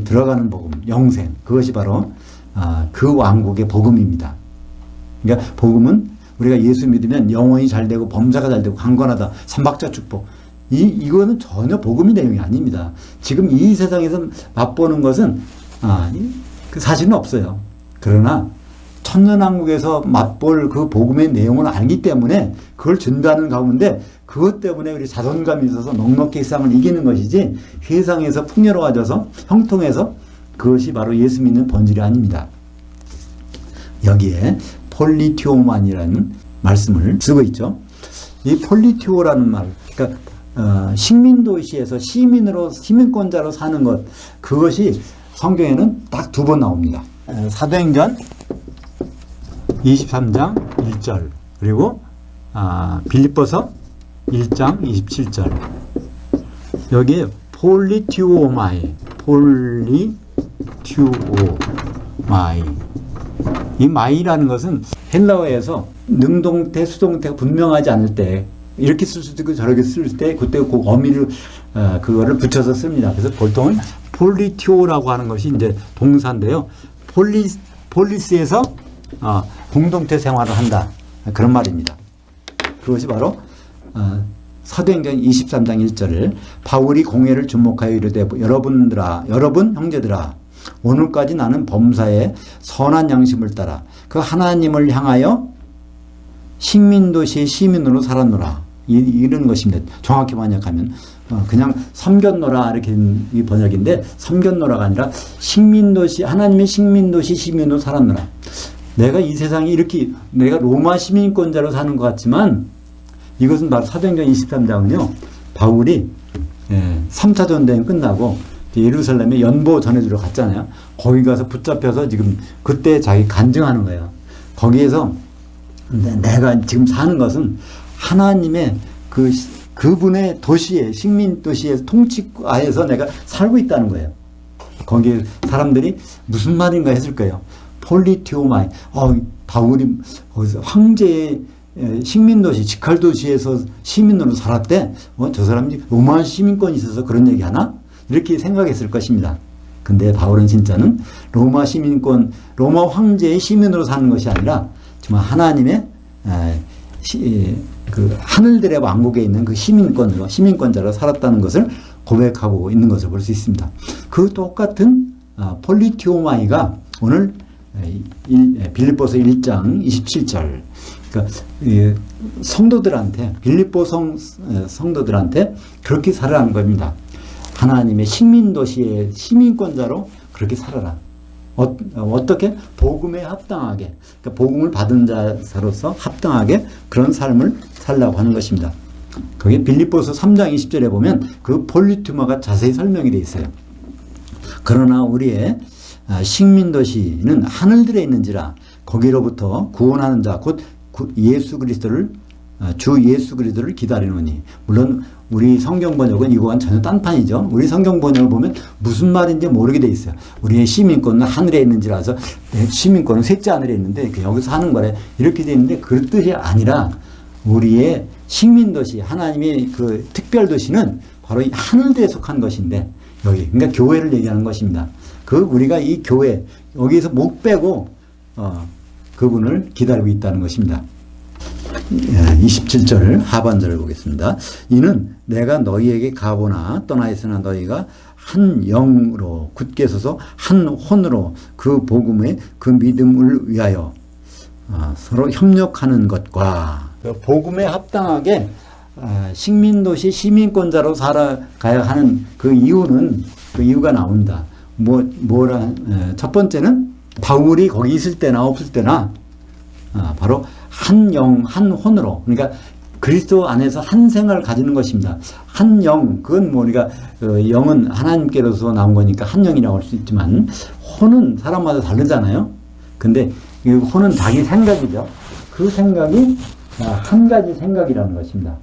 들어가는 복음, 영생. 그것이 바로 그 왕국의 복음입니다. 그러니까 복음은 우리가 예수 믿으면 영혼이 잘 되고 범사가 잘 되고 강건하다, 삼박자 축복. 이거는 전혀 복음의 내용이 아닙니다. 지금 이 세상에서 맛보는 것은 그 사실은 없어요. 그러나 천년왕국에서 맛볼 그 복음의 내용을 알기 때문에 그걸 전달하는 가운데, 그것 때문에 우리 자존감이 있어서 넉넉히 세상을 이기는 것이지, 세상에서 풍요로워져서 형통해서 그것이 바로 예수 믿는 본질이 아닙니다. 여기에 폴리티오만이라는 말씀을 쓰고 있죠. 이 폴리티오라는 말, 그러니까 식민도시에서 시민권자로 사는 것, 그것이 성경에는 딱 2번 나옵니다. 사도행전 23장 1절, 그리고 빌립보서 1장 27절. 여기에 폴리티오마이. 이 마이라는 것은 헬라어에서 능동태, 수동태가 분명하지 않을 때 이렇게 쓸 수도 있고 저렇게 쓸 때 그때 그 어미를 그거를 붙여서 씁니다. 그래서 보통은 폴리티오라고 하는 것이 이제 동사인데요. 폴리스에서 공동체 생활을 한다, 그런 말입니다. 그것이 바로 사도행전 23장 1절을 바울이 공회를 주목하여 이르되 여러분 형제들아, 오늘까지 나는 범사에 선한 양심을 따라 그 하나님을 향하여 식민도시의 시민으로 살았노라. 이런 것입니다. 정확히 번역하면 그냥 섬겼노라 이렇게 이 번역인데, 섬겼노라가 아니라 하나님의 식민도시 시민으로 살았노라. 내가 이 세상에 이렇게 내가 로마 시민권자로 사는 것 같지만, 이것은 바로 사도행전 23장은요 바울이 3차 전쟁 끝나고 예루살렘에 연보 전해주러 갔잖아요. 거기 가서 붙잡혀서 지금 그때 자기 간증하는 거예요. 거기에서 내가 지금 사는 것은 하나님의 그분의 도시에, 식민 도시의 통치하에서 내가 살고 있다는 거예요. 거기에 사람들이 무슨 말인가 했을 거예요. 폴리티오마이. 바울이 황제의 식민도시, 직할도시에서 시민으로 살았대. 저 사람이 로마 시민권이 있어서 그런 얘기 하나? 이렇게 생각했을 것입니다. 근데 바울은 진짜는 로마 시민권, 로마 황제의 시민으로 사는 것이 아니라 정말 하나님의 그 하늘들의 왕국에 있는 그 시민권자로 살았다는 것을 고백하고 있는 것을 볼 수 있습니다. 그 똑같은 폴리티오마이가 오늘 빌립보서 1장 27절, 그러니까 성도들한테, 빌립보 성도들한테 그렇게 살아가는 겁니다. 하나님의 식민도시의 시민권자로 그렇게 살아라. 어떻게? 복음에 합당하게, 그러니까 복음을 받은 자로서 합당하게 그런 삶을 살라고 하는 것입니다. 거기 빌립보서 3장 20절에 보면 그 폴리티오마가 자세히 설명이 되어 있어요. 그러나 우리의 식민도시는 하늘들에 있는지라 거기로부터 구원하는 자 곧 예수 그리스도를 주 예수 그리스도를 기다리노니. 물론 우리 성경 번역은 이거와는 전혀 딴판이죠. 우리 성경 번역을 보면 무슨 말인지 모르게 돼 있어요. 우리의 시민권은 하늘에 있는지라서 시민권은 셋째 하늘에 있는데 여기서 하는 거래. 이렇게 돼 있는데 그 뜻이 아니라 우리의 식민도시, 하나님의 그 특별도시는 바로 이 하늘에 속한 것인데 여기 그러니까 교회를 얘기하는 것입니다. 우리가 이 교회 여기서 못 빼고 그분을 기다리고 있다는 것입니다. 27절 하반절을 보겠습니다. 이는 내가 너희에게 가보나 떠나 있으나 너희가 한 영으로 굳게 서서 한 혼으로 그 복음의 그 믿음을 위하여 서로 협력하는 것과 복음에 합당하게 식민도시 시민권자로 살아가야 하는 그 이유가 나온다. 첫 번째는 바울이 거기 있을 때나 없을 때나 바로 한 영, 한 혼으로, 그러니까 그리스도 안에서 한 생활을 가지는 것입니다. 한 영, 그건 우리가 영은 하나님께로서 나온 거니까 한 영이라고 할 수 있지만 혼은 사람마다 다르잖아요. 근데 이 혼은 자기 생각이죠. 그 생각이 한 가지 생각이라는 것입니다.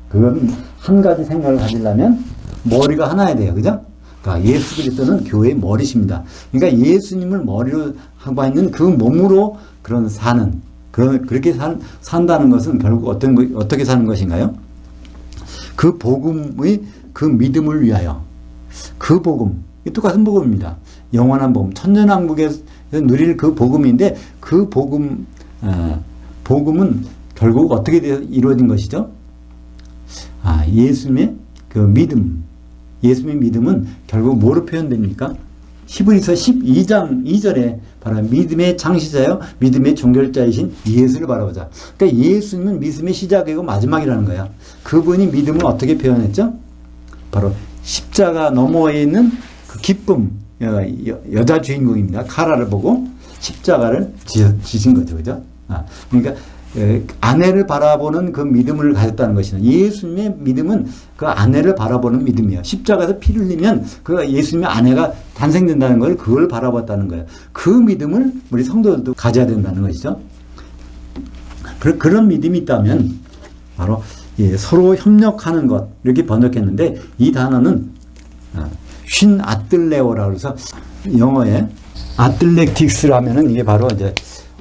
그건 한 가지 생각을 가지려면 머리가 하나야 돼요. 그죠? 그러니까 예수 그리스도는 교회의 머리십니다. 그러니까 예수님을 머리로 하고 있는 그 몸으로 그렇게 산다는 것은 결국 어떻게 사는 것인가요? 그 복음의 그 믿음을 위하여 그 복음, 똑같은 복음입니다. 영원한 복음, 천년왕국에서 누릴 그 복음인데 그 복음은 결국 어떻게 이루어진 것이죠? 예수님의 그 믿음, 예수님의 믿음은 결국 뭐로 표현됩니까? 히브리서 12장 2절에 바로 믿음의 창시자요 믿음의 종결자이신 예수를 바라보자. 그러니까 예수님은 믿음의 시작이고 마지막이라는 거야. 그분이 믿음을 어떻게 표현했죠? 바로 십자가 너머에 있는 그 기쁨, 여자 주인공입니다. 카라를 보고 십자가를 지신 거죠. 그죠? 그러니까 아내를 바라보는 그 믿음을 가졌다는 것이다. 예수님의 믿음은 그 아내를 바라보는 믿음이에요. 십자가에서 피를 흘리면 그 예수님의 아내가 탄생된다는 걸 그걸 바라봤다는 거예요. 그 믿음을 우리 성도들도 가져야 된다는 것이죠. 그런 믿음이 있다면 바로 서로 협력하는 것 이렇게 번역했는데 이 단어는 쉰 아틀레오라고 해서 영어에 아틀레틱스를 하면은 이게 바로 이제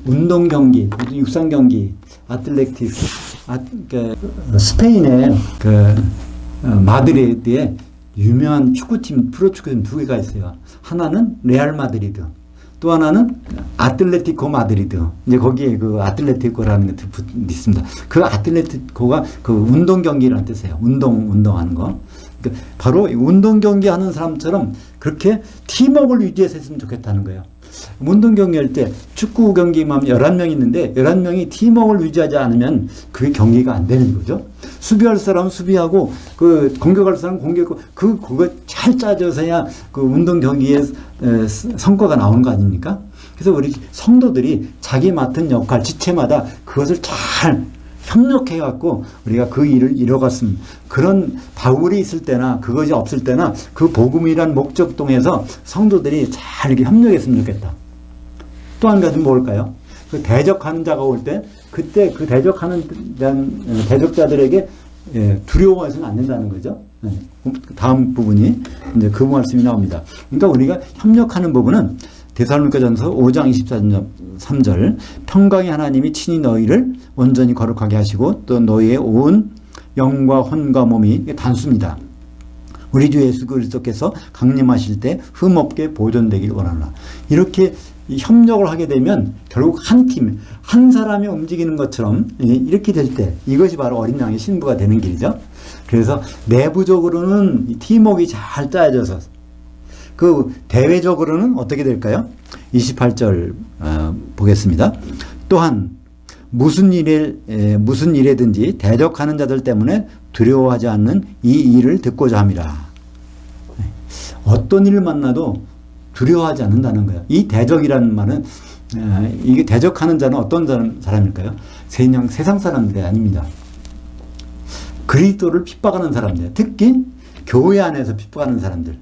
운동 경기, 육상 경기, 아틀레틱스, 스페인의 마드리드에 유명한 축구팀, 프로축구팀 두 개가 있어요. 하나는 레알 마드리드, 또 하나는 아틀레티코 마드리드. 이제 거기에 그 아틀레티코라는 게 있습니다. 그 아틀레티코가 그 운동 경기라는 뜻이에요. 운동하는 거. 바로 운동 경기 하는 사람처럼 그렇게 팀워크를 유지해서 했으면 좋겠다는 거예요. 운동 경기할 때 축구 경기만 11명 있는데 11명이 팀워크를 유지하지 않으면 그게 경기가 안 되는 거죠. 수비할 사람은 수비하고 그 공격할 사람은 공격하고 그거 잘 짜져서야 그 운동 경기에 성과가 나오는 거 아닙니까? 그래서 우리 성도들이 자기 맡은 역할 지체마다 그것을 잘 협력해 갖고 우리가 그 일을 이뤄갔으면 그런 바울이 있을 때나 그것이 없을 때나 그 복음이란 목적동에서 성도들이 잘 이렇게 협력했으면 좋겠다. 또 한 가지는 뭘까요? 그 대적하는 자가 올 때 그때 그 대적하는 대적자들에게 두려워해서는 안 된다는 거죠. 다음 부분이 이제 그 말씀이 나옵니다. 그러니까 우리가 협력하는 부분은 데살로니가전서 5장 23절 평강의 하나님이 친히 너희를 온전히 거룩하게 하시고 또 너희의 온 영과 혼과 몸이 단수입니다. 우리 주 예수 그리스도께서 강림하실 때 흠없게 보존되길 원하노라. 이렇게 협력을 하게 되면 결국 한 팀, 한 사람이 움직이는 것처럼 이렇게 될 때 이것이 바로 어린 양의 신부가 되는 길이죠. 그래서 내부적으로는 팀워크가 잘 짜여져서 그 대외적으로는 어떻게 될까요? 28절 보겠습니다. 또한 무슨 일에든지 대적하는 자들 때문에 두려워하지 않는 이 일을 듣고자 함이라. 어떤 일을 만나도 두려워하지 않는다는 거예요. 이 대적이라는 말은 이게 대적하는 자는 어떤 사람일까요? 세상 사람들이 아닙니다. 그리스도를 핍박하는 사람들, 특히 교회 안에서 핍박하는 사람들.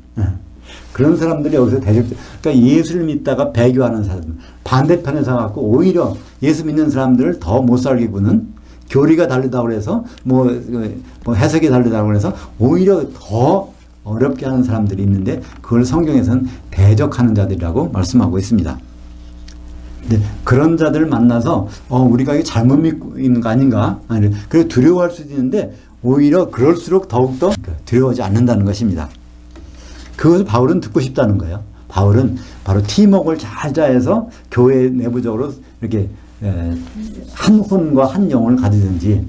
그런 사람들이 여기서 그러니까 예수를 믿다가 배교하는 사람들, 반대편에서 갖고 오히려 예수 믿는 사람들을 더 못 살게 구는 교리가 다르다고 해서 뭐 해석이 다르다고 해서 오히려 더 어렵게 하는 사람들이 있는데 그걸 성경에서는 대적하는 자들이라고 말씀하고 있습니다. 근데 그런 자들을 만나서 우리가 이게 잘못 믿고 있는 거 아닌가? 그래서 두려워할 수도 있는데 오히려 그럴수록 더욱더 두려워하지 않는다는 것입니다. 그것을 바울은 듣고 싶다는 거예요. 바울은 바로 팀워크를 잘 짜서 교회 내부적으로 이렇게 한 혼과 한 영혼을 가지든지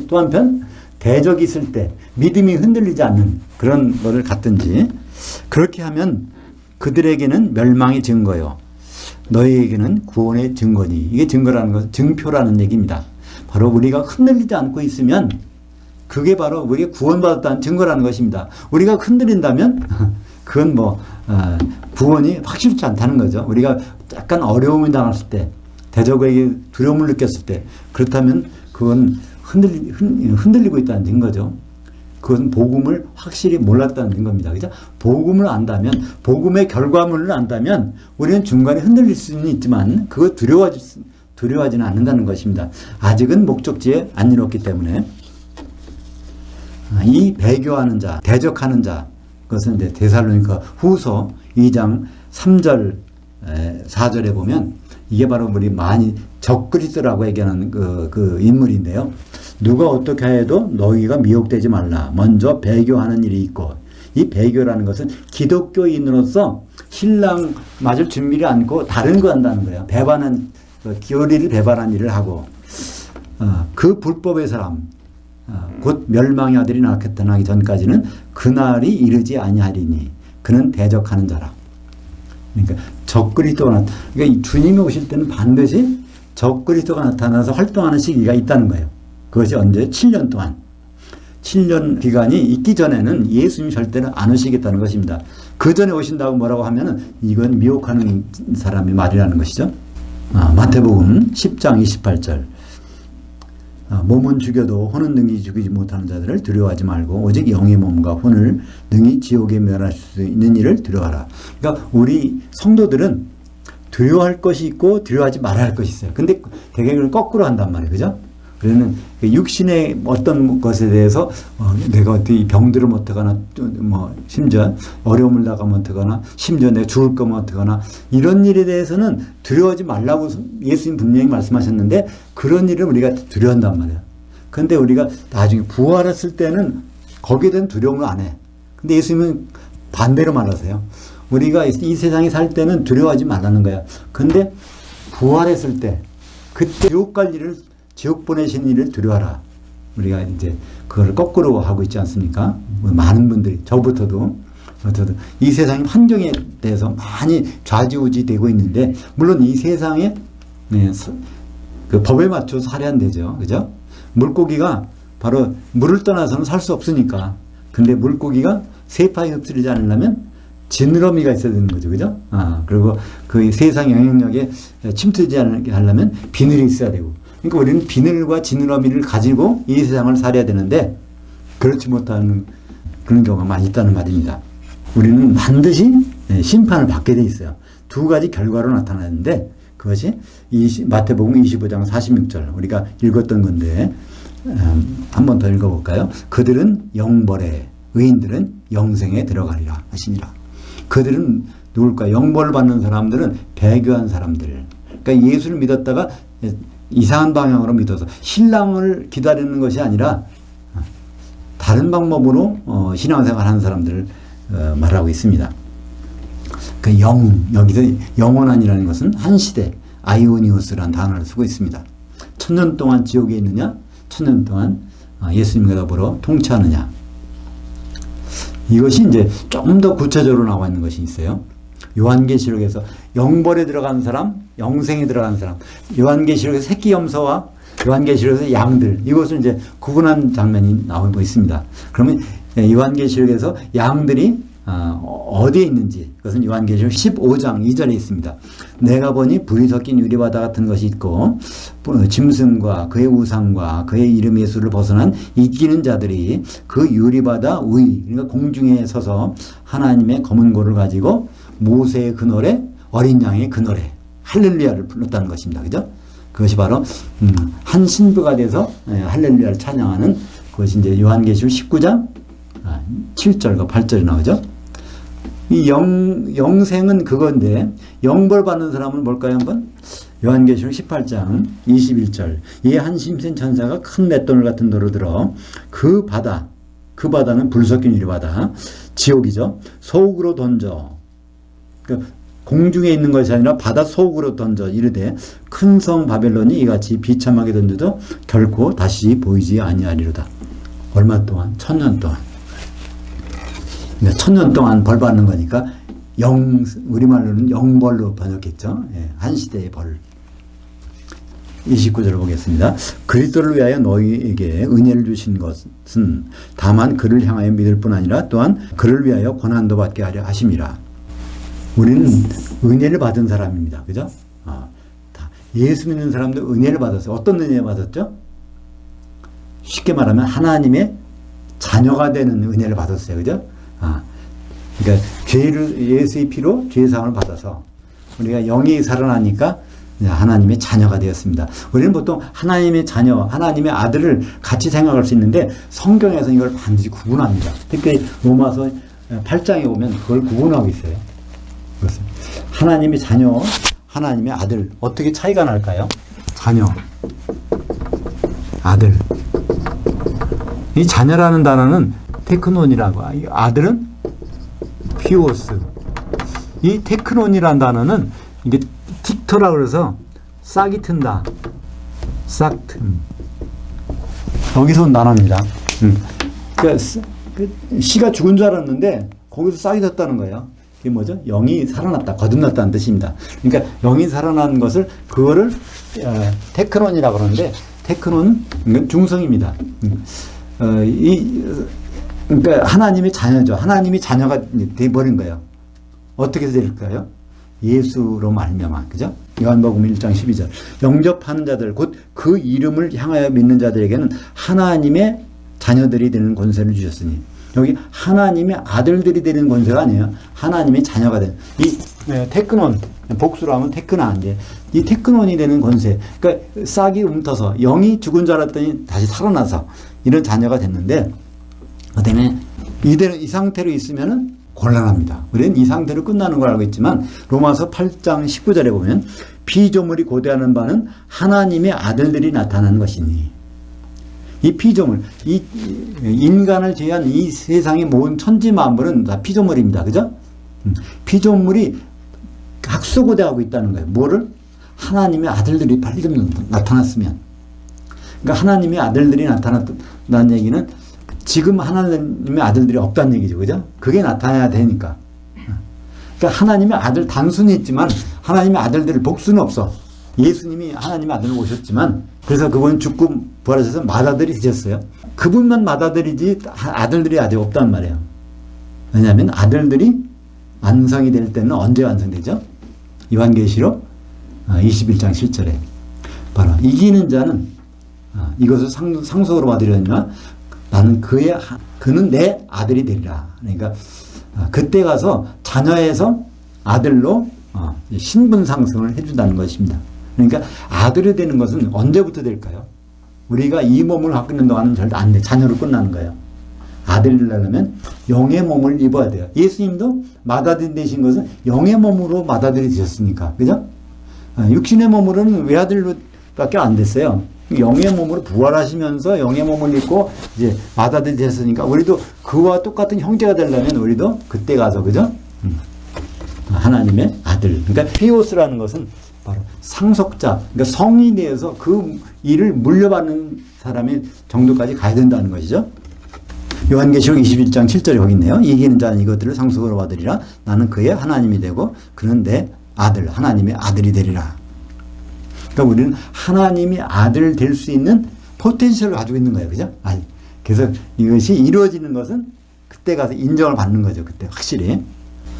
또 한편 대적이 있을 때 믿음이 흔들리지 않는 그런 것을 갖든지 그렇게 하면 그들에게는 멸망의 증거요. 너희에게는 구원의 증거니. 이게 증거라는 것은 증표라는 얘기입니다. 바로 우리가 흔들리지 않고 있으면 그게 바로 우리가 구원받았다는 증거라는 것입니다. 우리가 흔들린다면 그건 구원이 확실치 않다는 거죠. 우리가 약간 어려움을 당했을 때, 대적에게 두려움을 느꼈을 때, 그렇다면 그건 흔들리고 있다는 증거죠. 그것은 복음을 확실히 몰랐다는 증거입니다. 그죠? 복음을 안다면, 복음의 결과물을 안다면, 우리는 중간에 흔들릴 수는 있지만, 그거 두려워하지는 않는다는 것입니다. 아직은 목적지에 안 이뤘기 때문에. 이 배교하는 자, 대적하는 자, 그것은 이제 데살로니가 후서 2장 3절, 4절에 보면 이게 바로 우리 많이 적그리스도라고 얘기하는 그 인물인데요. 누가 어떻게 해도 너희가 미혹되지 말라. 먼저 배교하는 일이 있고, 이 배교라는 것은 기독교인으로서 신랑 맞을 준비를 않고 다른 거 한다는 거예요. 교리를 배반한 일을 하고, 그 불법의 사람, 곧 멸망의 아들이 나타나기 전까지는 그날이 이르지 아니하리니 그는 대적하는 자라. 그러니까 적그리스도가 그러니까 주님이 오실 때는 반드시 적그리스도가 나타나서 활동하는 시기가 있다는 거예요. 그것이 언제? 7년 동안. 7년 기간이 있기 전에는 예수님이 절대로 안 오시겠다는 것입니다. 그 전에 오신다고 뭐라고 하면은 이건 미혹하는 사람의 말이라는 것이죠. 마태복음 10장 28절. 몸은 죽여도 혼은 능히 죽이지 못하는 자들을 두려워하지 말고 오직 영의 몸과 혼을 능히 지옥에 멸할 수 있는 일을 두려워하라. 그러니까 우리 성도들은 두려워할 것이 있고 두려워하지 말아야 할 것이 있어요. 근데 되게 그걸 거꾸로 한단 말이에요. 그죠? 그러면 육신의 어떤 것에 대해서 내가 어떻게 병들을 못하거나 심지어 어려움을 당하면 어떡하나 심지어 내가 죽을 거면 어떡하나 이런 일에 대해서는 두려워하지 말라고 예수님 분명히 말씀하셨는데 그런 일을 우리가 두려워한단 말이에요. 근데 우리가 나중에 부활했을 때는 거기에 대한 두려움을 안 해. 근데 예수님은 반대로 말하세요. 우리가 이 세상에 살 때는 두려워하지 말라는 거야. 근데 부활했을 때 그때 지옥 갈 일을 지옥 보내신 일을 두려워하라. 우리가 이제 그걸 거꾸로 하고 있지 않습니까? 많은 분들이, 저부터도 이 세상의 환경에 대해서 많이 좌지우지 되고 있는데, 물론 이 세상에, 그 법에 맞춰서 살아야 되죠. 그죠? 물고기가 바로 물을 떠나서는 살 수 없으니까. 근데 물고기가 세파에 흡수되지 않으려면 지느러미가 있어야 되는 거죠. 그죠? 그리고 그 세상 영향력에 침투되지 않게 하려면 비늘이 있어야 되고. 그러니까 우리는 비늘과 지느러미를 가지고 이 세상을 살아야 되는데 그렇지 못하는 그런 경우가 많이 있다는 말입니다. 우리는 반드시 심판을 받게 돼 있어요. 두 가지 결과로 나타나는데 그것이 마태복음 25장 46절 우리가 읽었던 건데 한 번 더 읽어볼까요? 그들은 영벌에 의인들은 영생에 들어가리라 하시니라. 그들은 누굴까? 영벌을 받는 사람들은 배교한 사람들. 그러니까 예수를 믿었다가 이상한 방향으로 믿어서 신랑을 기다리는 것이 아니라 다른 방법으로 신앙생활 하는 사람들을 말하고 있습니다. 그 여기서 영원한이라는 것은 한 시대 아이오니우스라는 단어를 쓰고 있습니다. 1000년 동안 지옥에 있느냐 1000년 동안 예수님과 더불어 통치하느냐. 이것이 이제 좀 더 구체적으로 나와 있는 것이 있어요. 요한계시록에서 영벌에 들어간 사람, 영생에 들어간 사람, 요한계시록에서 새끼 염소와 요한계시록에서 양들, 이것을 이제 구분한 장면이 나오고 있습니다. 그러면 요한계시록에서 양들이 어디에 있는지, 그것은 요한계시록 15장 2절에 있습니다. 내가 보니 불이 섞인 유리바다 같은 것이 있고 짐승과 그의 우상과 그의 이름 예수를 벗어난 이기는 자들이 그 유리바다 위, 그러니까 공중에 서서 하나님의 검은 고를 가지고 모세의 그 노래, 어린 양의 그 노래, 할렐루야를 불렀다는 것입니다. 그죠? 그것이 바로 한 신부가 돼서 할렐루야를 찬양하는 그것이 이제 요한계시록 19장 7절과 8절에 나오죠. 이 영생은 그건데 영벌 받는 사람은 뭘까요? 한번 요한계시록 18장 21절 이 한 심센 천사가 큰 맷돌 같은 돌을 들어 그 바다는 불 섞인 유리 바다 지옥이죠. 속으로 던져 그러니까 공중에 있는 것이 아니라 바다 속으로 던져 이르되 큰 성 바벨론이 이같이 비참하게 던져도 결코 다시 보이지 아니하리로다. 얼마 동안? 1000년 동안. 그러니까 1000년 동안 벌 받는 거니까 우리말로는 영벌로 번역했죠. 한 시대의 벌. 29절을 보겠습니다. 그리스도를 위하여 너희에게 은혜를 주신 것은 다만 그를 향하여 믿을 뿐 아니라 또한 그를 위하여 고난도 받게 하려 하심이라. 우리는 은혜를 받은 사람입니다. 그죠? 예수 믿는 사람도 은혜를 받았어요. 어떤 은혜 받았죠? 쉽게 말하면 하나님의 자녀가 되는 은혜를 받았어요. 그죠? 그러니까 예수의 피로 죄사함을 받아서 우리가 영이 살아나니까 하나님의 자녀가 되었습니다. 우리는 보통 하나님의 자녀, 하나님의 아들을 같이 생각할 수 있는데 성경에서 이걸 반드시 구분합니다. 특히 로마서 8장에 보면 그걸 구분하고 있어요. 그렇습니다. 하나님의 자녀, 하나님의 아들 어떻게 차이가 날까요? 자녀, 아들. 이 자녀라는 단어는 테크논이라고, 아들은 피오스. 이 테크논이라는 단어는 이게 틱터라 그래서 싹이 튼다. 싹 튼. 여기서 온 단어입니다. 그러니까 씨가 죽은 줄 알았는데 거기서 싹이 텄다는 거예요. 그게 뭐죠? 영이 살아났다, 거듭났다는 뜻입니다. 그러니까 영이 살아난 것을 그거를 테크논이라고 그러는데 테크논은 중성입니다. 그러니까 하나님의 자녀죠. 하나님의 자녀가 되어버린 거예요. 어떻게 될까요? 예수로 말미암아, 그죠? 요한복음 1장 12절 영접하는 자들 곧 그 이름을 향하여 믿는 자들에게는 하나님의 자녀들이 되는 권세를 주셨으니 여기 하나님의 아들들이 되는 권세가 아니에요. 하나님의 자녀가 되는 이 테크논 복수로 하면 테크나인데 이 테크논이 되는 권세 그러니까 싹이 움터서 영이 죽은 줄 알았더니 다시 살아나서 이런 자녀가 됐는데 그다음에 이대로 이 상태로 있으면은 곤란합니다. 우리는 이 상태로 끝나는 걸 알고 있지만 로마서 8장 19절에 보면 피조물이 고대하는 바는 하나님의 아들들이 나타나는 것이니 이 피조물, 이 인간을 제외한 이 세상의 모든 천지 만물은 다 피조물입니다. 그죠? 피조물이 학수고대하고 있다는 거예요. 뭐를? 하나님의 아들들이 빨리 좀 나타났으면. 그러니까 하나님의 아들들이 나타났다는 얘기는 지금 하나님의 아들들이 없다는 얘기죠. 그죠? 그게 나타나야 되니까. 그러니까 하나님의 아들 단순히 있지만 하나님의 아들들 복수는 없어. 예수님이 하나님의 아들을 오셨지만 그래서 그분 죽고 부활하셔서 맏아들이 되셨어요. 그분만 맏아들이지 아들들이 아직 없단 말이에요. 왜냐하면 아들들이 완성이 될 때는 언제 완성되죠? 요한계시록 21장 7절에 바로 이기는 자는 이것을 상속으로 받으려니와 나는 그는 내 아들이 되리라. 그러니까 그때 가서 자녀에서 아들로 신분 상승을 해준다는 것입니다. 그러니까 아들이 되는 것은 언제부터 될까요? 우리가 이 몸을 갖고 있는 동안은 절대 안 돼. 자녀로 끝나는 거예요. 아들이 되려면 영의 몸을 입어야 돼요. 예수님도 맏아들이 되신 것은 영의 몸으로 맏아들이 되셨으니까. 그죠? 육신의 몸으로는 외아들밖에 안 됐어요. 영의 몸으로 부활하시면서 영의 몸을 입고 이제 맏아들이 됐으니까 우리도 그와 똑같은 형제가 되려면 우리도 그때 가서 그죠? 하나님의 아들. 그러니까 피오스라는 것은 바로 상속자, 그러니까 성이 되어서 그 일을 물려받는 사람의 정도까지 가야 된다는 것이죠. 요한계시록 21장 7절에 거기 있네요. 이기는 자는 이것들을 상속으로 받으리라. 나는 그의 하나님이 되고 그는 내 아들, 하나님의 아들이 되리라. 그러니까 우리는 하나님이 아들 될 수 있는 포텐셜을 가지고 있는 거예요. 그죠? 그래서 이것이 이루어지는 것은 그때 가서 인정을 받는 거죠. 그때 확실히.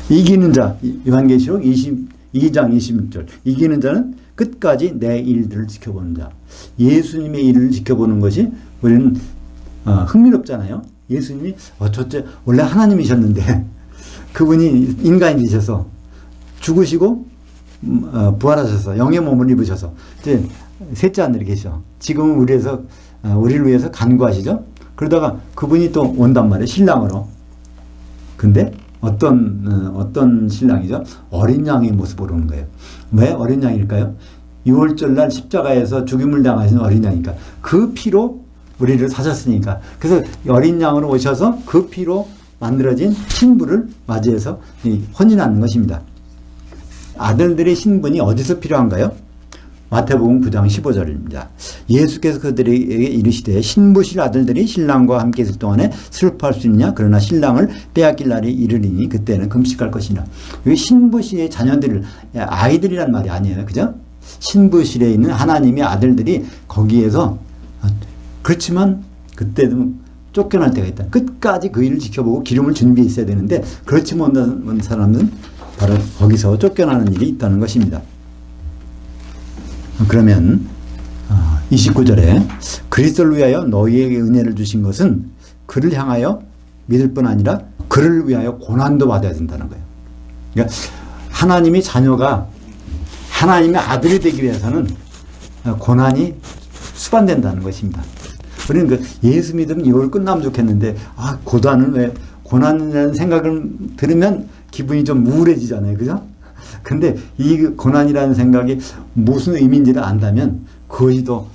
이기는 자, 요한계시록 22장 26절. 이기는 자는 끝까지 내 일들을 지켜보는 자. 예수님의 일을 지켜보는 것이 우리는 흥미롭잖아요. 예수님이 어쩌지 원래 하나님이셨는데 그분이 인간이 되셔서 죽으시고 부활하셔서 영의 몸을 입으셔서 이제 셋째 하늘에 계셔. 지금은 우리를 위해서 간구하시죠? 그러다가 그분이 또 온단 말이에요. 신랑으로. 근데 어떤 신랑이죠? 어린 양의 모습으로 오는 거예요. 왜 어린 양일까요? 6월절 날 십자가에서 죽임을 당하신 어린 양이니까. 그 피로 우리를 사셨으니까. 그래서 어린 양으로 오셔서 그 피로 만들어진 신부를 맞이해서 혼인하는 것입니다. 아들들의 신분이 어디서 필요한가요? 마태복음 9장 15절입니다. 예수께서 그들에게 이르시되 신부실 아들들이 신랑과 함께 있을 동안에 슬퍼할 수 있느냐? 그러나 신랑을 빼앗길 날이 이르리니 그때는 금식할 것이나. 여기 신부실의 자녀들을, 아이들이란 말이 아니에요. 그죠? 신부실에 있는 하나님의 아들들이 거기에서, 그렇지만 그때도 쫓겨날 때가 있다. 끝까지 그 일을 지켜보고 기름을 준비해 있어야 되는데 그렇지 못한 사람은 바로 거기서 쫓겨나는 일이 있다는 것입니다. 그러면 29절에 그리스도를 위하여 너희에게 은혜를 주신 것은 그를 향하여 믿을 뿐 아니라 그를 위하여 고난도 받아야 된다는 거예요. 그러니까 하나님의 자녀가 하나님의 아들이 되기 위해서는 고난이 수반된다는 것입니다. 우리는 그 예수 믿으면 이걸 끝나면 좋겠는데 고난이라는 생각을 들으면 기분이 좀 우울해지잖아요. 그죠? 근데 이 고난이라는 생각이 무슨 의미인지를 안다면 그것이 더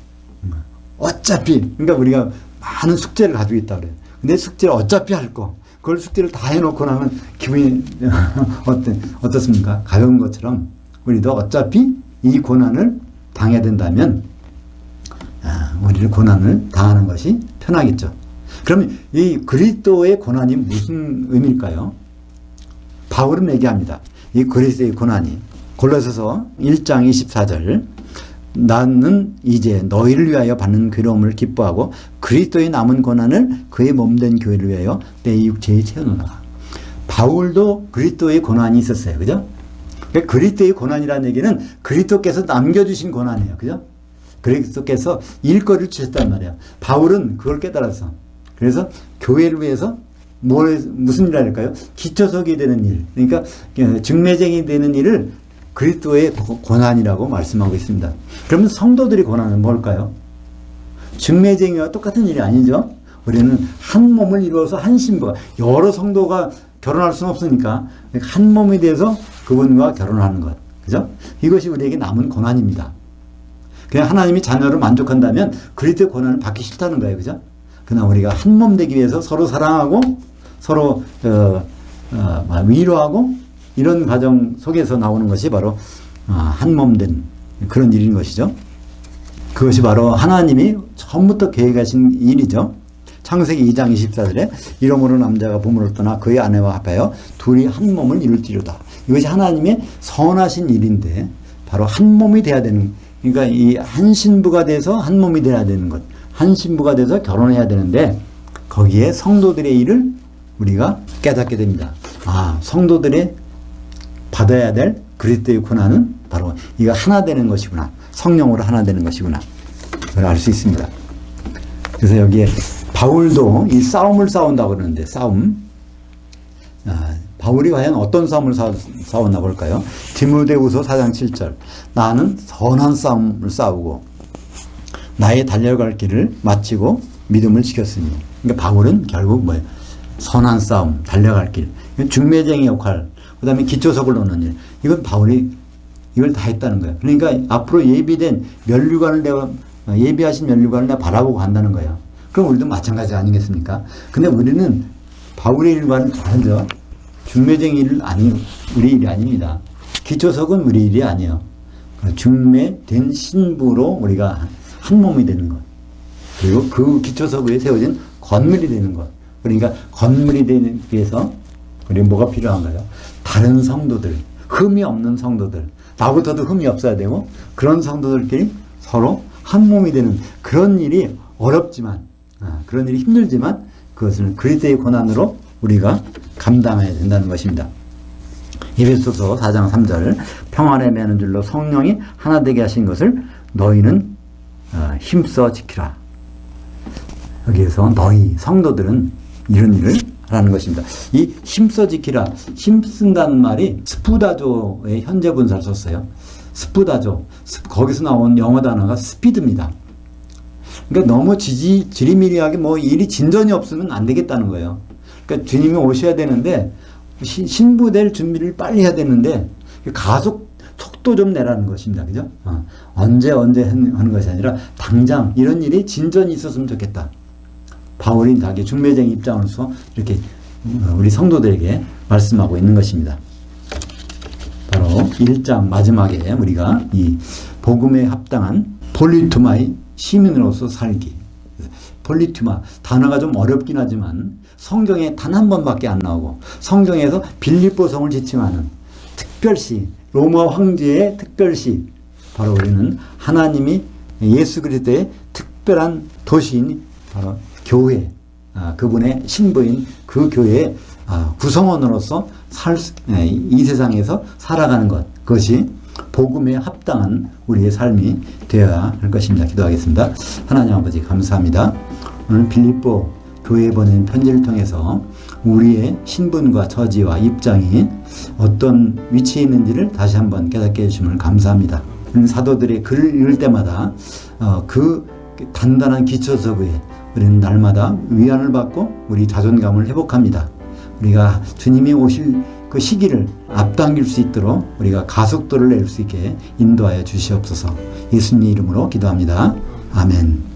어차피, 그러니까 우리가 많은 숙제를 가지고 있다 그래요. 근데 숙제를 어차피 할 거, 그걸 숙제를 다 해놓고 나면 기분이 어떻습니까? 가벼운 것처럼 우리도 어차피 이 고난을 당해야 된다면 우리를 고난을 당하는 것이 편하겠죠. 그러면 이 그리스도의 고난이 무슨 의미일까요? 바울은 얘기합니다. 이 그리스도의 고난이 골로새서 1장 24절 나는 이제 너희를 위하여 받는 괴로움을 기뻐하고 그리스도의 남은 고난을 그의 몸된 교회를 위하여 내 육체에 채우노라. 바울도 그리스도의 고난이 있었어요. 그죠? 그러니까 그리스도의 고난이라는 얘기는 그리스도께서 남겨주신 고난이에요. 그죠? 그리스도께서 일거리를 주셨단 말이에요. 바울은 그걸 깨달았어. 그래서 교회를 위해서 무슨 일을 할까요? 기초석이 되는 일. 그러니까 증매쟁이 되는 일을 그리스도의 고난이라고 말씀하고 있습니다. 그러면 성도들의 고난은 뭘까요? 증매쟁이와 똑같은 일이 아니죠. 우리는 한 몸을 이루어서 한 신부가, 여러 성도가 결혼할 수는 없으니까 한 몸이 돼서 그분과 결혼하는 것. 그죠? 이것이 우리에게 남은 고난입니다. 그냥 하나님이 자녀를 만족한다면 그리스도의 고난을 받기 싫다는 거예요. 그죠? 그러나 우리가 한 몸 되기 위해서 서로 사랑하고 서로 위로하고 이런 과정 속에서 나오는 것이 바로 한 몸 된 그런 일인 것이죠. 그것이 바로 하나님이 처음부터 계획하신 일이죠. 창세기 2장 24절에 이러므로 남자가 부모를 떠나 그의 아내와 합하여 둘이 한 몸을 이룰지로다. 이것이 하나님의 선하신 일인데 바로 한 몸이 돼야 되는, 그러니까 이 한 신부가 돼서 한 몸이 돼야 되는 것, 한 신부가 돼서 결혼해야 되는데 거기에 성도들의 일을 우리가 깨닫게 됩니다. 성도들이 받아야 될 그리스도의 고난은 바로 이거 하나 되는 것이구나. 성령으로 하나 되는 것이구나. 그걸 알 수 있습니다. 그래서 여기에 바울도 이 싸움을 싸운다고 그러는데 싸움. 바울이 과연 어떤 싸움을 싸웠나 볼까요? 디모데후서 4장 7절 나는 선한 싸움을 싸우고 나의 달려갈 길을 마치고 믿음을 지켰으니. 그러니까 바울은 결국 뭐예요? 선한 싸움, 달려갈 길, 중매쟁이 역할, 그 다음에 기초석을 놓는 일. 이건 바울이 이걸 다 했다는 거예요. 그러니까 앞으로 예비된 면류관을 예비하신 면류관을 내가 바라보고 간다는 거예요. 그럼 우리도 마찬가지 아니겠습니까? 근데 우리는 바울의 일과는 다르죠. 중매쟁이 일 우리 일이 아닙니다. 기초석은 우리 일이 아니에요. 중매된 신부로 우리가 한 몸이 되는 것. 그리고 그 기초석 위에 세워진 건물이 되는 것. 그러니까 건물이 되기 위해서 우리 뭐가 필요한가요? 다른 성도들, 흠이 없는 성도들, 나부터도 흠이 없어야 되고 그런 성도들끼리 서로 한 몸이 되는 그런 일이 어렵지만, 그런 일이 힘들지만 그것을 그리스도의 고난으로 우리가 감당해야 된다는 것입니다. 에베소서 4장 3절 평안에 매는 줄로 성령이 하나 되게 하신 것을 너희는 힘써 지키라. 여기에서 너희 성도들은 이런 일을 하라는 것입니다. 이 힘써 지키라, 힘쓴다는 말이 스푸다조의 현재 분사를 썼어요. 스푸다죠. 거기서 나온 영어 단어가 스피드입니다. 그러니까 너무 지리미리하게 뭐 일이 진전이 없으면 안 되겠다는 거예요. 그러니까 주님이 오셔야 되는데 신부될 준비를 빨리 해야 되는데 가속 속도 좀 내라는 것입니다. 그죠? 언제 하는 것이 아니라 당장 이런 일이 진전이 있었으면 좋겠다. 바울이 자기 중매쟁이 입장으로서 이렇게 우리 성도들에게 말씀하고 있는 것입니다. 바로 1장 마지막에 우리가 이 복음에 합당한 폴리투마의 시민으로서 살기. 폴리투마 단어가 좀 어렵긴 하지만 성경에 단 한 번밖에 안 나오고 성경에서 빌립보 성을 지칭하는 특별시 로마 황제의 특별시, 바로 우리는 하나님이 예수 그리스도의 특별한 도시인 바로 교회, 그분의 신부인 그 교회의 구성원으로서 이 세상에서 살아가는 것, 그것이 복음에 합당한 우리의 삶이 되어야 할 것입니다. 기도하겠습니다. 하나님 아버지 감사합니다. 오늘 빌립보 교회에 보낸 편지를 통해서 우리의 신분과 처지와 입장이 어떤 위치에 있는지를 다시 한번 깨닫게 해주심을 감사합니다. 사도들의 글을 읽을 때마다 그 단단한 기초서부에 우리는 날마다 위안을 받고 우리 자존감을 회복합니다. 우리가 주님이 오실 그 시기를 앞당길 수 있도록 우리가 가속도를 낼 수 있게 인도하여 주시옵소서. 예수님 이름으로 기도합니다. 아멘.